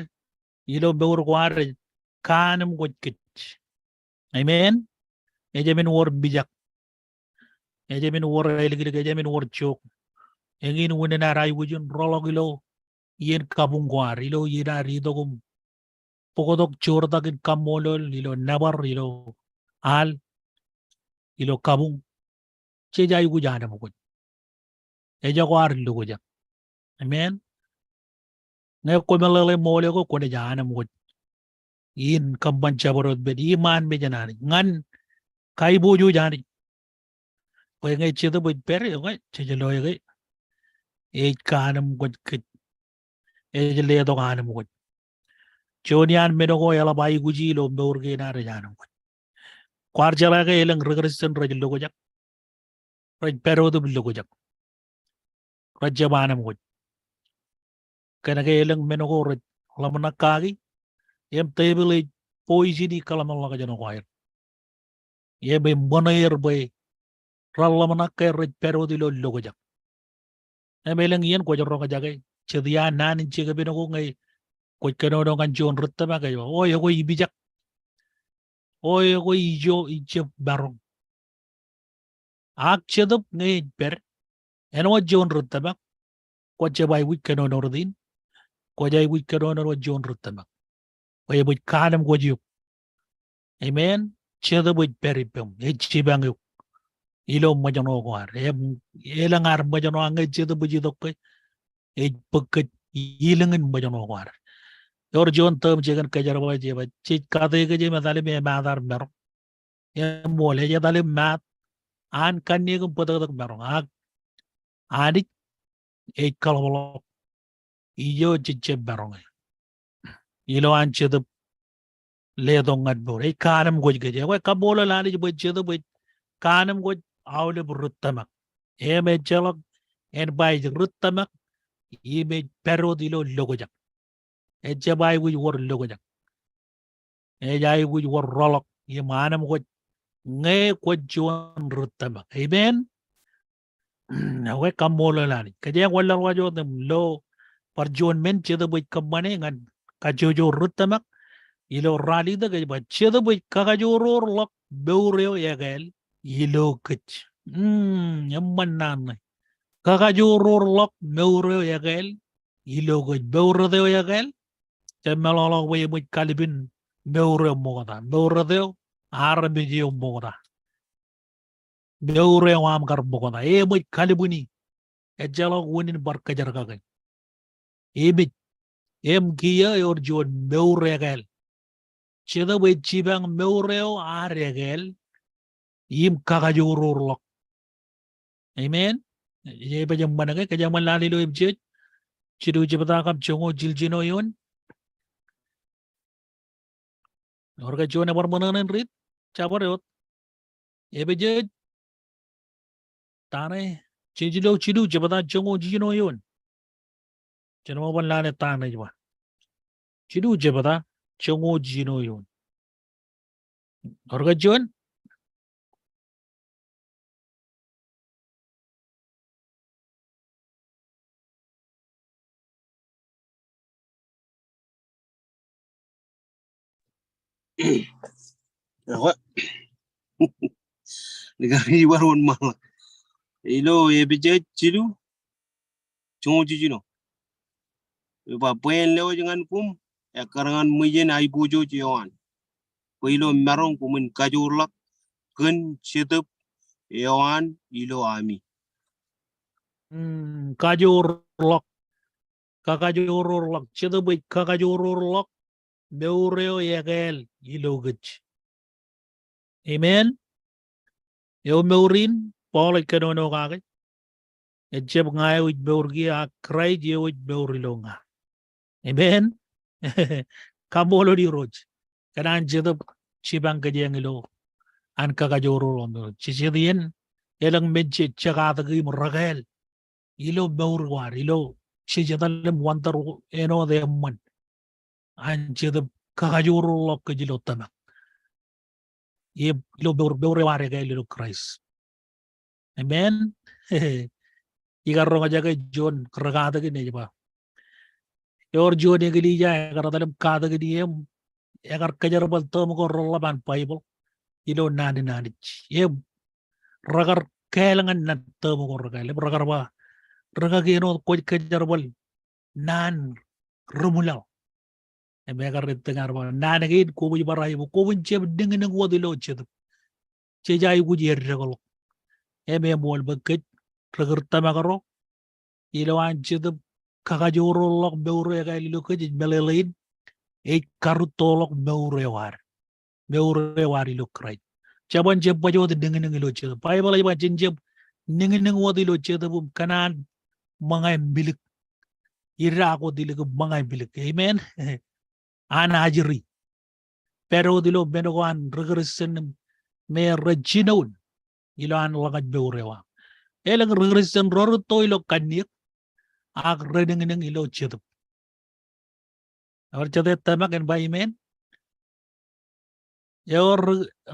ilo beur kwar kanam go kich amen e jamin wor bijak e jamin wor elgil e jamin wor chok e ngin wona na ray wujun rolog ilo yen kabung kwar ilo yina ridogum pokodok chorda kin kamolol ilo nabar ilo al ilo kabung che jay gu jana mo e jakwar lu go jak amen ngay ko melale mole ko de jana mo in kamban chabarot be iman be janani ngan kai boju jani ko ngay chedo bo per ko chejelo ye e kanam god kit e jele do kanam god chonian me do ko yala bai guji lo beurge na re janam god kwar jala ke elang regression rajlo go jak raj pero do billo go jak rajabanam god kana ke elang me no ko raj lamna kagi em table poison kalam la ga jano ko ye be monayer be ralamna ke raj pero di lo go jak emelang yen ko jaro ga jagay chedia nan chega be no ko ngai ko keno do kan jon rutta ba ga o ye ko ibijak o ye ko ijo ije barong ak chedop ngai per eno jon rutta ba ko je bai wik keno no rodin ko jai wik keno no jon rutta ba o ye bu kanam ko ju amen chedop bu peripem e chibang yu ilo majano ko ar e langar majano ngai chedop bu ji dok e pekket ilengin majano ko ar और जोन तम जेगन कजरवा जे बच्चे कादे के जे मदाले में मादार मरो ये मोले जे दाले मात आन कन्ये को पता तक मरो आदि एक कलबलो इयो चिचे मरो इलो आन चेद ले दोंगत बोरे कानम गोज के जे वे कबोला लाली जे बच्चे तो बच कानम गोज आवले बुरुत्तमक ए में चलक एन बाई रुत्तमक ये में पेरो दिलो लोगोजक e jabay wuj wor logo jak e jay wuj wor rolok ye manam ko nge ko jon rutama amen we kamolo lani kaje wala wajo dem lo par jon men chedo boy kamane ngan ka jojo rutama ilo rali da ga chedo boy ka jojo lok beureo yegel ilo kech yamman nan ka jojo lok beureo yegel ilo go beureo yegel Jamalolo way muy kalibin beure moda beure deo arabi dio moda beure wam gar bokona e mo kalibuni e jalo wonin barka jarga gay e bi em giya yor jon beure gal cheda we chibang beureo are gal yim kaga joror lok amen ye ba jam manage ka jam lali lo ibje chidu jibata kam chongo jiljino yon orga jone bar mananen rit chabar yot e be je tane chidu jibata chongo jino yon cheno ban lale tane jwa chidu jibata chongo jino yon orga jon Ako, nagari waron mal. Ilo ebije chilu chongo jino. Ba buen leo jangan kum ya karangan mujen ai bojo jiwan. Ko ilo marong kumin kajurlak kun chitup yawan ilo ami. kajor lok kakajor lok chidu be kakajor lok beureo yegel ilogich amen yo meurin pole kenono kage ejeb ngai uj beurgi a krai je uj beurilonga amen kamolo di roj kanan jedu chibang kajengilo an kakajor londo chichidien elang menche chagata gi mragel ilo beurwar ilo chijadalem wantar eno de man an jedu kakajor lok kajilo tama ye lo beurewar yegel Christ amen igarro ngajaga John keragada gini ba yor John yang gili ja agar dalam kada gini em agar kejar bal tom ko rollaban Bible ilo nani ye ragar kelangan na tom ko ragal ragar ba raga gino ko kejar bal nan rumulaw e me agar tengar ba nan gin ko bu baray ko bu jeb ding nang wodilo ched che jay gu jer regol e me mol ba kej ragar tamagaro ilo an ched kakajurulok beure kay lilo kej melelin e karutolok beure war ilo kray chaban jeb bajo de ding ilo ched Bible ay ba jeb ning wodi lo ched bu kanan mangay bilik ira ko dilig mangay bilik amen ana ajri pero dilo benogan regresen me reginon ilo an wagad beure wa elang regresen rorto ilo kanik ak reding ilo ched or chede tamak en ba amen yor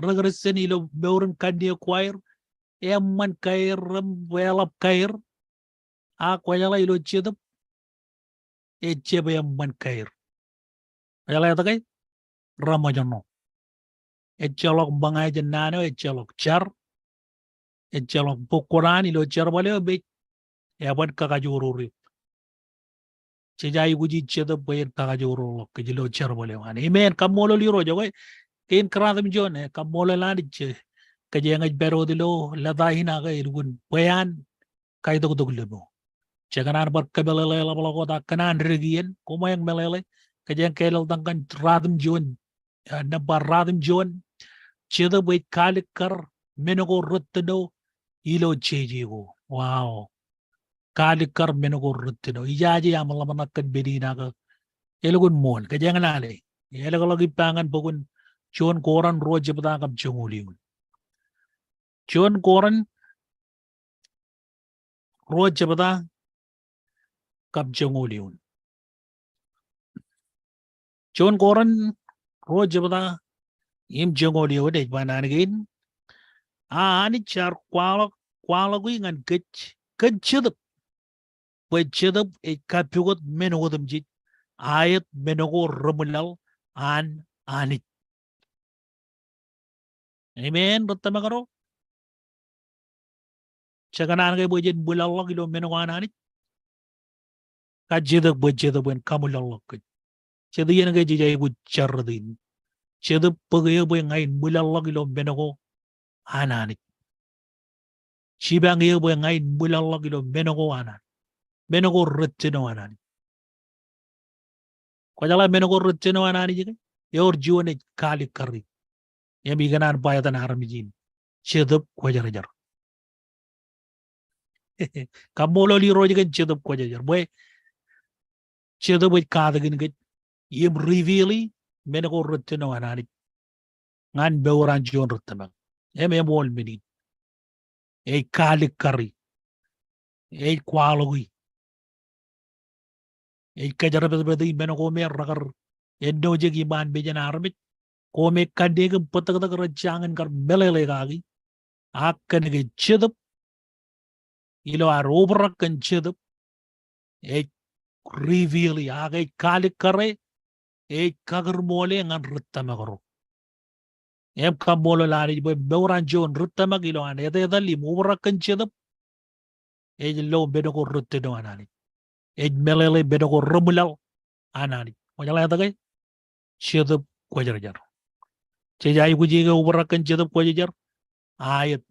regresen ilo beuren kandia choir emman kair welap kair a kwayala ilo chedap e chebe emman kair ayala takay ramajono e chalok bangay janano e chalok char e chalok pokoran ilo char bale be yaban kakajururi chejay guji chedap bayer kakajururo kajilo char bale wan amen kamolo liro jogoy ken kradam jone kamolo laniche kajengaj bero dilo ladahina ga irgun bayan kay dog lebo Jangan berkebelele labalago da kanan regien kuma yang melele kajang kelal tangkan radim jon nabar radim jon cheda wait kalikar menago ruttino ilo chejigo wow kalikar menago ruttino ijaji amalamanak bedina ka elogun mon kajang lale elogo lagi pangan pogun jon koran roje patangam chunguliun jon koran roje patang kap chunguliun jon koran roje patang im jongolio de bananagin ani char kwalo ngan kechedap wechedap e kapugot menogodam jit ayat menogo rumulal an ani amen rotamagaro chaganan ga bojen bulallo kilo menogo anani kajedak bojedak ben kamulallo ke chediyan ga jijay bu chardin chedap pagayo boy ngain bulallo kilo menogo anani Chibang iyo boy ngay bulalak ilo menogo anan. Menogo rutino anan. Kwajala menogo rutino anan jige. Yor jiwane kali kari. Yami ganan bayatan haramijin. Chedup kwajar. Kamolo li rojigan chedup kwajar. Boy chedup boy kadagin git. Yim reveali menogo rutino anan. Ngan bewran jiwan rutamang. Yam wall minin. Ay kali kari. Ay kwalogui. Ay kajarabadi menogo me ragar. Endo jigi ban bejan armit. Kome kadegam patak rajangan kar melele gagi. Akan ge chedup. Ilo ar overrakan chedup. Ay reveali agay kali kare. Ay kagar mole ngan rutamagaro. Em kamolo lari boy bewran jon rutamag ilo an. Ede dali overrakan chedup. Ay lo bedogo rutino anani. Ay melele bedogo rumulal anani. Wajala yatagay. Chedup kwajar. Cejay kujiga overrakan chedup kwajar. Ayat.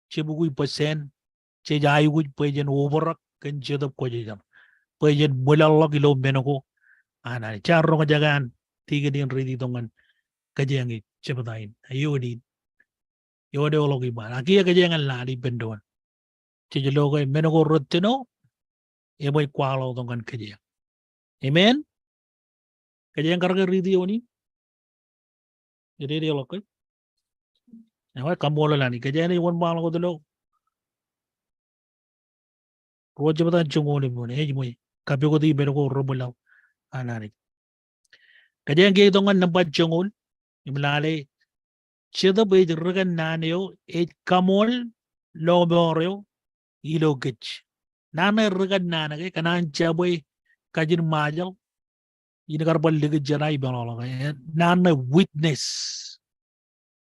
Cebugui pasen. Cejay kuj pajen overrakan chedup kwajar. Pajen bulalak ilo bedogo anani. Charro jagan. Tiga din ridi tongan. Kajangi cepetain. Ayodi. Yode ologi ban. Akia kajangan lari bendoan. Cejalogo bedogo rutino. Eboy kwalo tongan kajang. Amen. Kajang karga ridi oni. Jadi dia lokai. Nawa kambola lani. Kajang ni wan balo ko dalo. Roja batan chungoni mone. Hej moy. Kapi ko di bedogo rumulaw anani. Kajang kaya tongan nampat chungol. Imlale. Cheda bay ragan nanyo. Ej kamol. Lomoryo. Ilo gich. Nana ragan nanagay. Kanan chaboy. Kajin majal. Ini karbal ligid janay balolo. Nana witness.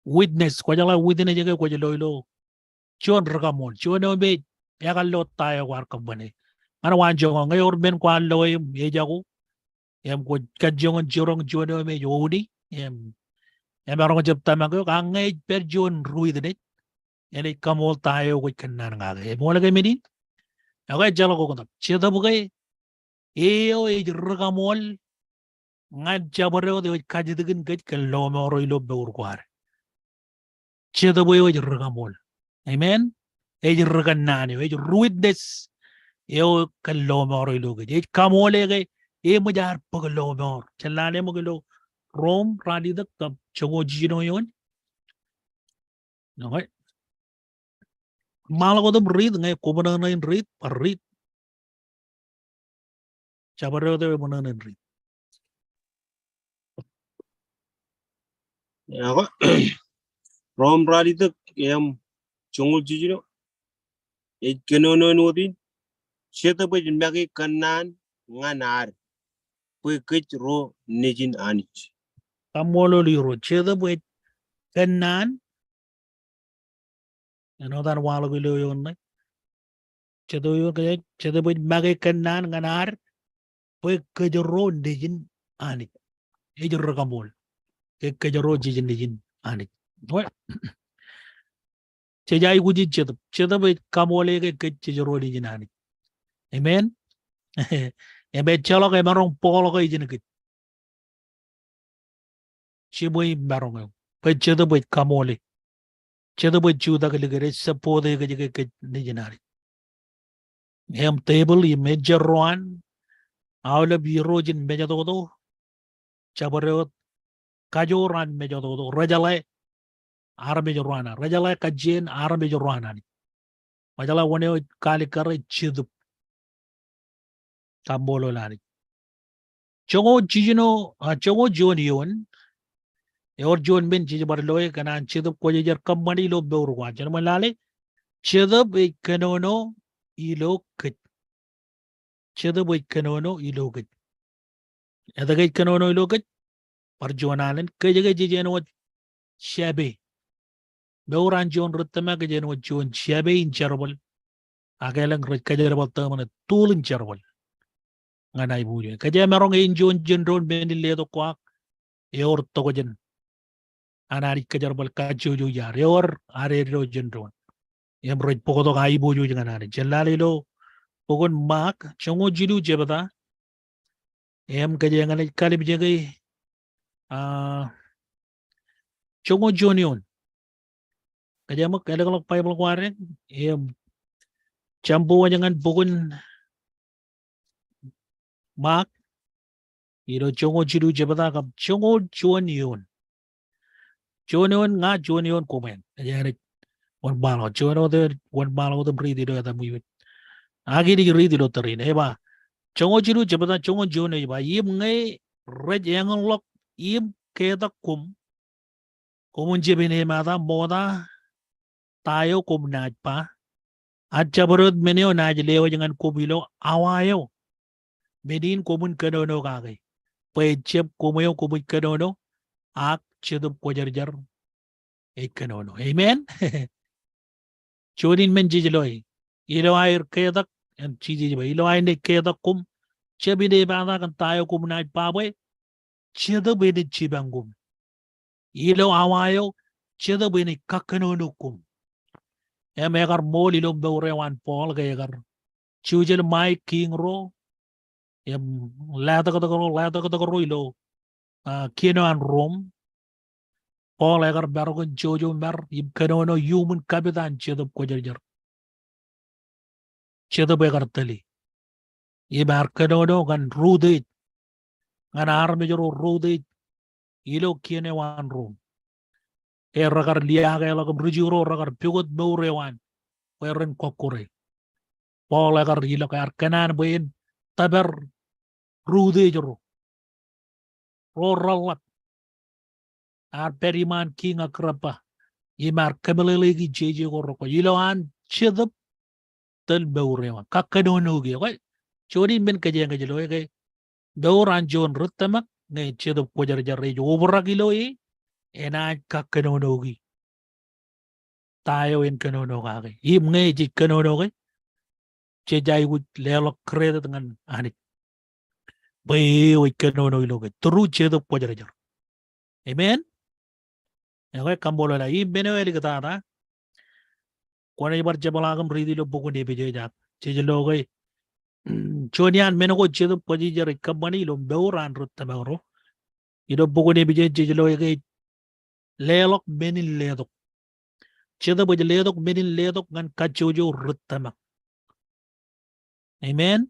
Witness. Kwajala witness jaga kwajalo ilo. Chuan ragamol. Chuan o be. Yakalo tayo war kabane. Ano wanjo ko. Ngayon ben kwa lo yung mejago. Em ko kajongan jorong chuan o me yodi. Em arong jab tamang ko. Angay per juan ruid net. Yan ay kamol tayo ko kanan nga. Mo lagay medin. Okay, jalo ko kunta. Chida mo kay. Iyo ay ragamol. Nga jabareo de kajidigin gaj kaloma ro ilo beur kwar. Chida boy ay ragamol. Amen. Ay ragan nani. Ay ruidness. Iyo kaloma ro ilo gaj. Ay kamole kay. Ay majar pagaloma ro. Chalane mo kilo. Rome radi dak tab chongo jino yon. Okay. Malo ko dum read ngay kumana na yung read. Read. Jabareo de mo na read. Ako. Rom radi tak yam chungul jijino. Ej kenono nodin. Cheta pa jin magi kanan nganar. Pwe kich ro nejin anich. Kamolo liro. Chida boy kanan. Ano tan walo ko ilo yon na. Chida yun kaya. Chida boy magi kanan nganar. Pwe kajaro nejin anich. Ej ragamol. Kajaro jijin nejin anich. Well. Cejay kuji cheda. Cheda boy kamole ke kajaro nejin anich. Amen. Ebe chalo kay marong polo kay ijin kit. Chiboy marong yo. Pwe cheda boy kamole. Cheda boy chuda ke ligere sa pode ke jike ke nejin anich. Em table y meja roan. Awla biro jin meja todo. Chabareo kajoran meja todo. Rajalay. Arabe jorwana. Rajalay kajien arabe jorwana ni. Majala wane kali kare chidup. Kambolo lani. Chongo jijino. Chongo jon yon. Eor jon ben jijabar loe kanan chidup kwa jijar kamani lo beurwa. Janama lale. Chidup kanono ilo kit. Chidup kanono ilo kit. Edagay kanono ilo kit. Parjuanalan. Kajagay jijeno shabe. Beuran jon rutama kajeno jon shabe in charabal. Agalang kajarabal tamana tool in charabal. Nganay bujo. Kaya merong injon jon benile to kwak. Eor to jen. Anari kajarabal kajojo yar. Eor are ro jon. em roi poko to kai boju jangan ani jalali lo pokon mak chongo jidu jebata em kajangan kalib jagai chongo jonion kajamak kalakalak Bible kware em chambu jangan pokon mak iro chongo jidu jebata kap chongo jonion nga jonion komen kajangan one balo jono de one balo de breathe do ta muyu agi di read do tarin eba chongo jidu jebata chongo jono ba yim ngai red yang lok yim keda kum komun jebine mata moda tayo kum naj pa at jabarod meneo naj leo jangan kumilo awayo medin komun kedono kage pe chep kumayo kumun kedono ak chedup ko jarjar e kedono amen chorin men jiloy ilo air kedak en chiji ba ilo ay ne kedak kum chebine mata kan tayo kum naj pa boy chedo bene chibangum ilo awayo chedo bene kakenono kum em egar mol ilo bewrewan pol ga egar chujel mai king ro em lata ka ro ilo kino an rom pol egar bergo jojo mer yim kenono human kapitan chedo ko jarjar chedo begar tali ibar kenono kan rude ngan arme joro rude ilo kine wan rom ragar liaga elo kam rujuro ragar pigot bewrewan weren kokore pol agar ilo kar kanan boyin taber rude joro roralat ar periman king akrapa imar kabelegi jeje goroko ilo an chedap tel bewrewan kakanono ge ko chori men kaje ngajelo ge bewran jon ruttamak ne chedap ko jarre jo obragilo e ena kakanono gi tayo en kanono ga ge im nge ji kanono ge che jai gut lelo krede dengan anik bay oi kanono ilo ge tru chedap ko jarre amen Ewe kambolo la i benewe kata ta kone bar jabalagam ridi lo buku de beje jak chejelo ge chonian menogo chedo poji jare kabani lo beuran rutta bagro ido buku de beje chejelo ge lelok benin ledok chedo beje ledok benin ledok ngan kachojo rutta mak amen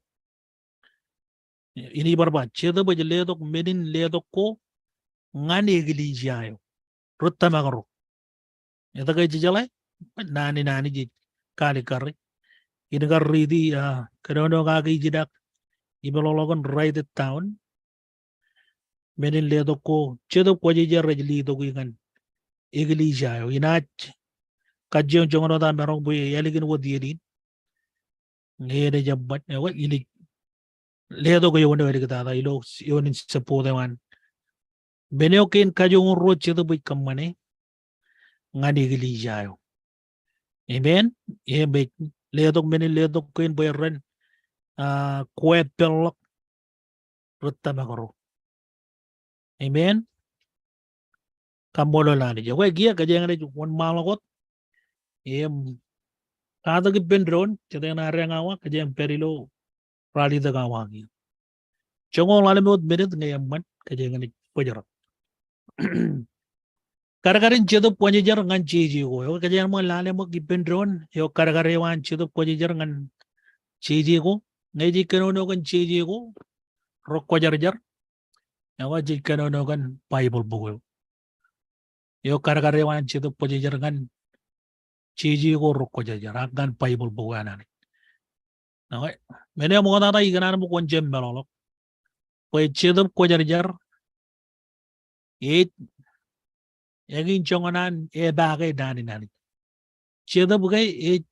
ini barba chedo beje ledok benin ledok ko ngan egli jayo rutta magro eta ge jejale nani ji kali kari ini kan ridi kedono kaki jidak ibalologon right the town menin ledo ko chedo ko jejer rejli do kan iglesia yo inach kajjon jongono da merong boy yaligin wodi yedin ngede jabbat ne wa ili ledo ko yonde wadi kata da ilo yonin sepo de wan beneo ken kajjon ro chedo boy kamane ngani iglesia yo amen e be ledo menin ledo ken boy ren kwet pelok rutta magaro amen kambolo lani je we gia ka jengane won malakot em kada ki bendron chete na renga wa ka jeng perilo rali da ga wa gi chongo lale mot minute ne yamman ka jengane pojara karagarin chedo pojejar ngan chiji go yo ka jeng mo lale mo ki bendron yo karagare wan chedo pojejar ngan chiji go ngeji kenono kan chiji go rokko jar jar yawa ji kenono kan bible bugo yo karagare wan chedo pojejar ngan chiji go rokko jar jar agan bible bugo anani okay mene mo na ta igana mo kon jem melolo po chedo ko jar jar e egin chongonan e bagay dani nani chedo bugo e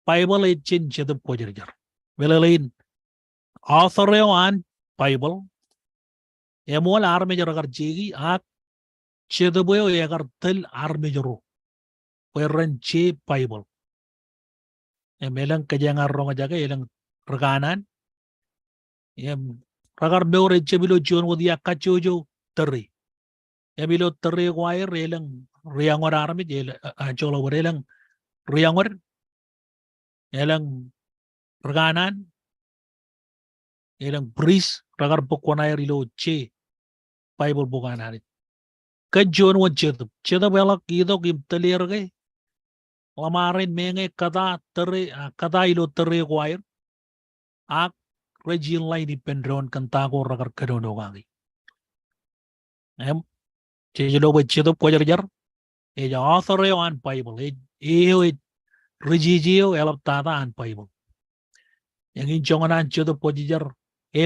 bible e chin chedo ko jar jar welalain author an bible e mo la arme jar gar jigi at chedo boyo e gar tel arme jaro ren che bible e melang kajangar ronga jaga elang rekanan em ragar beore chebilo jon wodi akachojo terri e bilo terri wae relang riangor arme jel cholo relang Riangor, elang raganan, elang bris, ragar bukwana rilo che, Bible bukananit. Kajon wan chetup, chetup elak idok im talirgay, lamarin menge kada ilo tere kwair, ak regin lay di pendron kantago ragar kadono gangi. Chejelo ba chetup kwajar, eja author an Bible, Rijijio elap tata an Bible. Yang inchonganan chetup kwajar,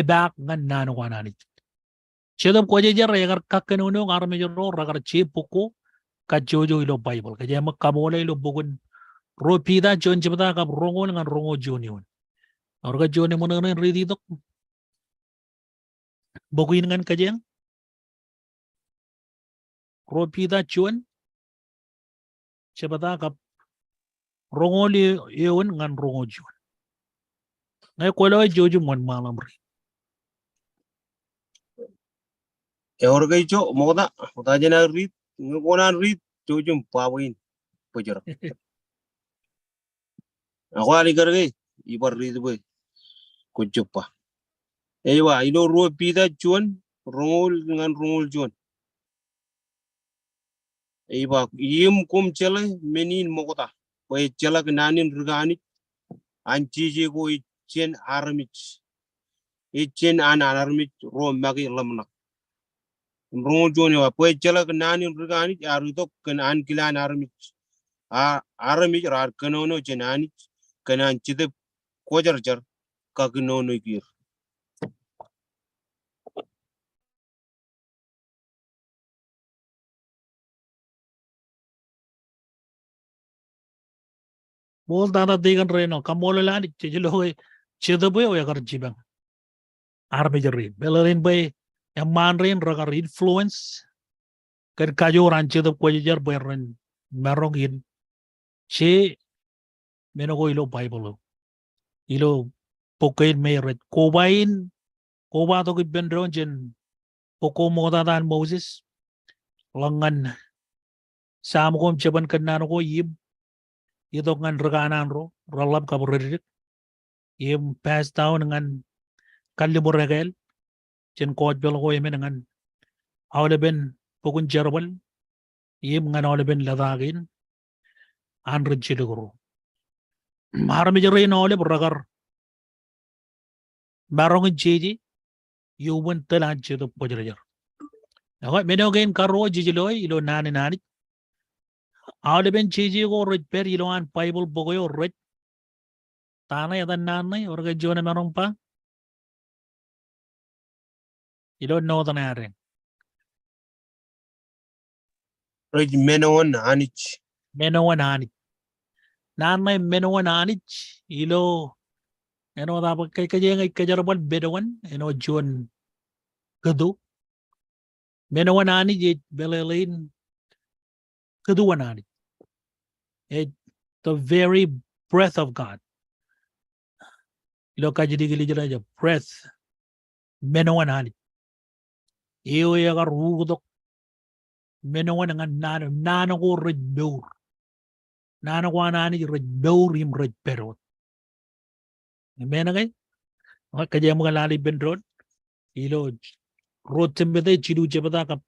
bak ngan nano wananit. Chetup kwajar yagar kakanono armejero ragar che poko, kajojo ilo Bible. Kaya makabole ilo bugun Ropida John Jibata kap rongo dengan rongo Jonion. Orga Joni mengenai ridi tok. Bukuin dengan kajang. Ropida John Jibata kap rongo li ewan dengan rongo Jon. Ngai kuala Jojo mon malam ri. Orga ijo moda jena rit ngonan rit jojum pawin pujur. Ako ali kargay ibar rit boy kujupa. Ewa ilo ro pida Jon rongol dengan rongol Jon. Ewa yim kum chala menin mokota. Koy chala kananin rgani anchi ko chen armich. Chen an armich ro magi lamna. Rongo Jon wa koy chala kananin rgani arutok kanan kilan armich. Armich rar kanono chenani kanan chide kojar kagnono gir. Bol tata degan reno kamole lani chejelo chedaboy o yagar jibang. Armejeri. Belarin bay yang manrin ragar influence. Kan kajo ran chetup kwajar bayren merongin. Che menogo ilo Bible. Ilo pokain mayret. Koba to kibendron jen poko modatan Moses. Langan samukom chaban kanano ko yib. Ito ngan raganan ro. Ralab kaburirik. Yim pass down ngan kalibur regel. Jen coach bel ko yemen ngan. Awle ben pokun jerbal. Yim ngan awle ben ladagin. Anrid chilugro. Maramijere na awle ragar. Barong jeji. Yuwan talan chetup kwajar. Ako menogain karo jijiloy ilo nani. Awle ben cheji ko red per ilo an Bible bogoyo red. Tanay atan nanay orga jona merong pa. Ilo no tanay. Roj menon anich. Menowan hanit. Nanay menowan hanit. Ilo eno dapat kay kajengay kajarabal bedawan. Eno John Kadu. Menowan hanit belelain kaduwan hanit. The very breath of God. Ilo kajidi breath. Menowan hanit. Iyo yagar rugudok. Menowan ngan nano ko red beur. Nano ko anani red beur im red perot. Menagay. Kaya mga lali bendron. Ilo road temede chidu jebada kap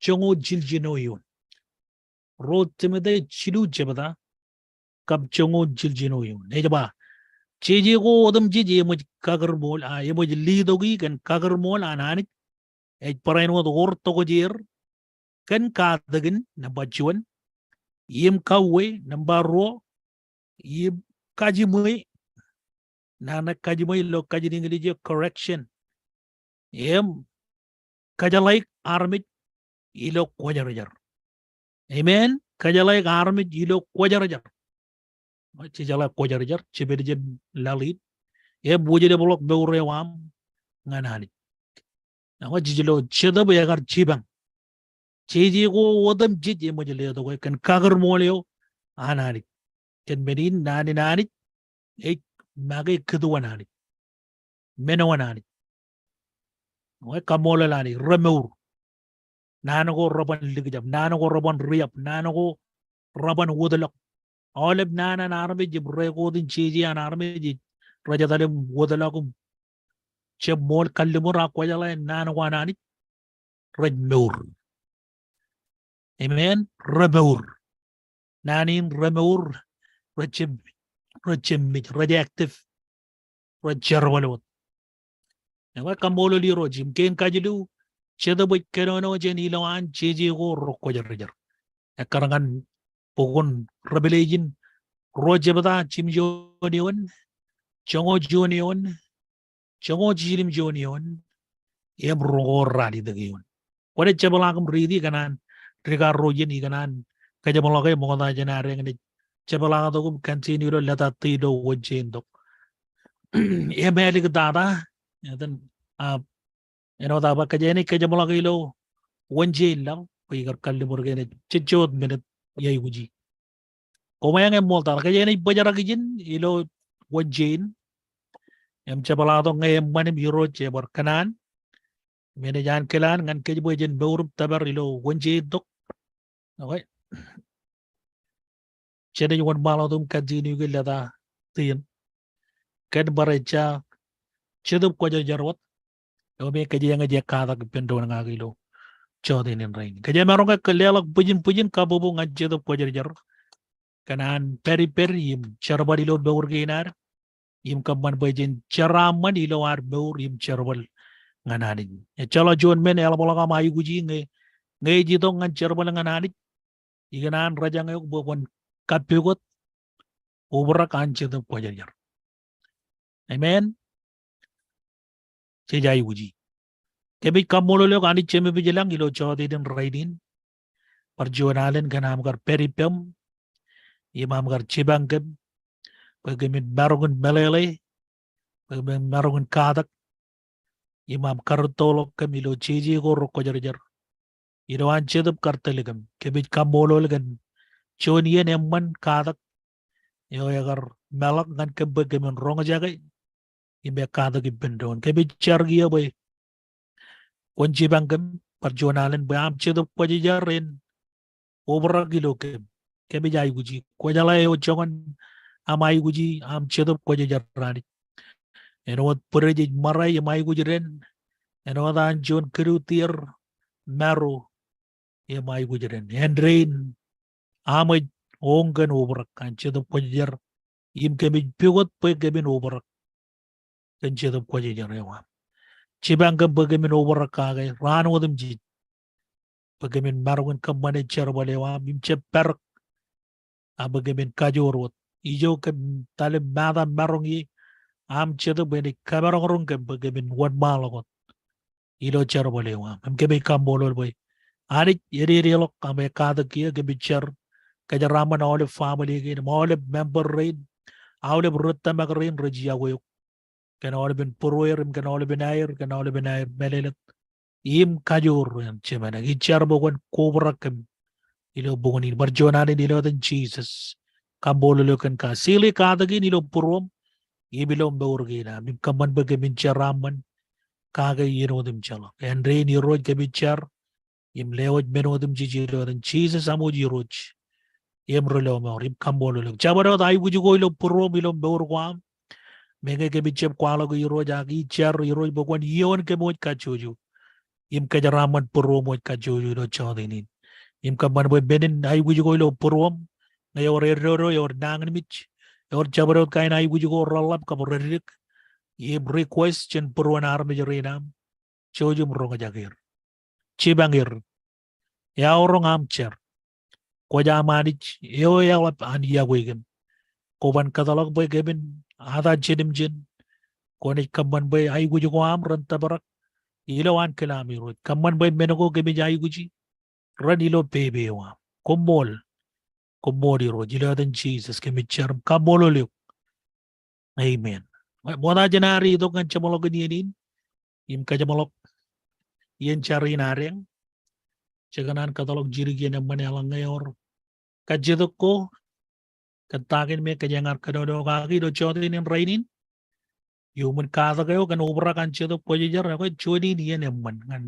chongo jiljino yun. Road temede chidu jebada kap chongo jiljino yun. Ejaba. Cheji ko odam jiji yemo kagarmol yemo lidogi kan kagarmol anani. Ej parain mo orto ko jir. Kan kadagin na bachuan. Yim kawe nambaro. Yim kajimoy. Nana kajimoy lo kajiningilije correction. Yim kajalay armit ilo kwajarajar. Amen. Kajalay armit ilo kwajarajar. Chijala kwajarajar. Chibirjib lalit. Yim wujide bolok beurewam nganani. Nawa jijilo chidab yagar chibang. Cheji ko odam jiji mo jile to kan kagar molyo anani. Kan menin nani. Ek magi keduanani. Menowanani. Wa kamola lani remur. Nano ko roban ligjam, nano ko roban riap, nano ko roban wudalok. Oleb nana narme jibre kodin chiji anarme ji rajadalem wodalakum chemol kallimura kwajala nana wanani rajmur. Amen. Remur. Nanin remur radioactive rajarwalot. Nawa kamolo liro jim ken kajilu cheda boy kenono jenilawan chiji go rokwajar. Karangan pogon rebellion rojebada chimjonion chongo jonion chongo jirim jonion em rorali dagion. Wala chabalagam ridi kanan rigar rojen iganan kajamalaga moda janare ngani chabalaga dogum continue lo lata tido wajendo. Emeli dada dan daba kajeni kajamalaga ilo wanjela pigar kallimurgene chechot minute yai wuji. Kumayang molta kajeni bajaragijin ilo wajin em chabalado ngayem manim euro chebar kanan mene jan kelan ngan kejbojen beurup tabar ilo wanjidok. Okay. Chede yuan maladum continue gilada tin kan baraja chedup kwaja jarwat ome kajanga jakada pendo ngagilo chodin in rain kaja maronga kelelak pujin kabubu ngajedup kwaja jar kanan peri im charbadilo beurginar im kaman bajin charaman ilo ar beur im charbal ngananin e chala jon men elbolaga mayu guji nge jidong ngan charbal ngananin iganan rajang yok bokon kapugot ubrak anchedup kwaja jar. Amen. Sejai uji. Kebi kamolo lo kani cheme bijelang ilo chodi den raidin. Perjuangan kanam kar peripem. Imam kar cibangkem. Bagaimana marungun melele. Bagaimana marungun kadak. Imam kartolok kem ilo ciji ko roko jar. Ilo anchedup kartelegem. Kebi kamolo legan. Chonien emman kadak. Yo agar melak ngan kem bagaimana ronga jagai. Imbe kadak ibendon. Kebi chargia boy. Kunci bangkem perjuangan bayam cedup kwajajarin obra gilo kemi jai guji kwajala yo jangan amai guji am cedup kwajajarani enot pereji marai amai gujiren enot anjon kerutir maru amai gujiren hendrain amai ongan obra kan cedup kwajajar im kemi pigot pe kemi obra kan cedup kwajajar yawa Cibangkem bagaimana obra kagai ranu odem ji bagaimana marungan kemana cara balewa mimcep perak bagaimana kajorot ijo ke tale mada marungi am cedo beni kamarong ke bagaimana wan malagot ilo cara balewa mimkebe kambolol boy ani yeri lok ame kada kia ke bicar kajaraman oleh family ke oleh member rain oleh berutta magarin rejia goyok kan oleh ben purwer kan oleh ben air melelet im kajur yang cemana gicar bukan kobra kem ilo bukan ini berjonan ini ilo dan Jesus kambolo lo kan ka sili kada gin ilo purom ibilom beurgina mim kaman bagaimana caraman kaga iro dem chala and rain iro ke bicar im lewoj menodem jijiro dan Jesus amuji roj im rolo mo im kambolo lo jabaro dai buju go ilo purom ilo beurgwam menge ke bicep kwalo go iro jagi cer iro bukan ion ke moj kachuju im kajaraman purom moj kachuju lo chodinin im kaman boy benin ai buju go ilo purom ngayor eroro yor nangan mich yor jabaro kain ai buju go rolap kaborerik im request chen purwan arme jarinam choju mronga jagir cibangir ya orang amcer ko jamanich yo ya lap an ya goigem koban katalog boy geben ada jenim jen koni kaman boy ai buju go am ran tabarak ilawan kelami rot kaman boy menago gebe jai guji ran ilo bebe wa komodi ro jila dan Jesus kemi charm kamolo liuk amen moda janari itu kan camolog ini im kajamolog yen cari nareng caganan katalog jiri gena manelang ngayor kajedoko katakin me kajangar kadodo kaki do chotin in rainin human kata kayo kan ubra kan cedok pojijar ako chodi niyan emman kan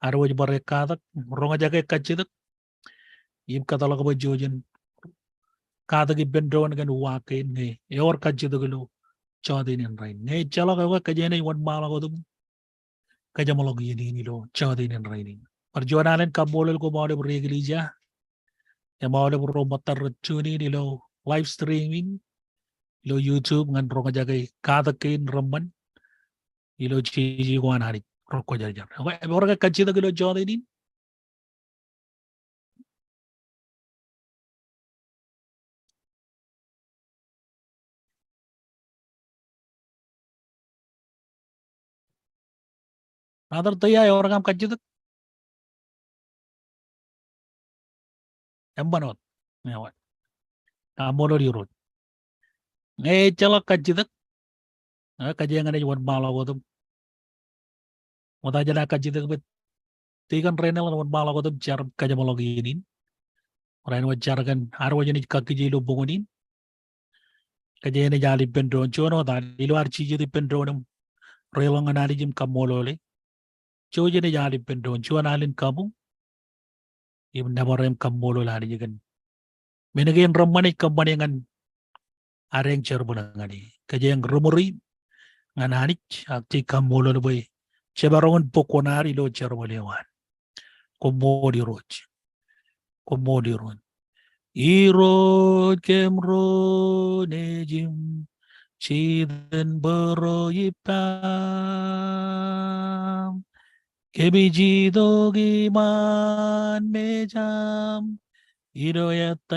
arwaj bare kata ronga jaga kacedok im katalog ba jojen Kadagi bendron gan wakin nge yor kajidagulu chodin in rain nge chala kawa kajene wan mala kodum kajamologi ini lo chodin in raining perjuangan kabulel ko mawale berregelija ya mawale berromatar tuni ni lo live streaming lo YouTube ngan ronga jagai kadakin reman ilo chiji wan hari roko jajar orang kajidagulu chodin in adar taya orang kajidag embanot nyawa kamolo dirot nge chala kajidag kajengan wan mala kodum Mata jala kajidag bet tikan renal wan mala kodum jar kajamologi ini orang wan jar kan arwa jeni kakiji lo bongonin kajene jali bendron chono da ilo archi jadi bendronum relong anali jim kamolole chojene jali bendron chuanalin kamu im nabarem kamolo lali jigan menagen ramane kamane ngan areng cherbunangani kajeng rumuri ngananich akti kamolo boy chebarongan pokonari lo cherbolewan komodi ron irod kemro nejim chiden beroyipam kebiji dogi man mejam iroyat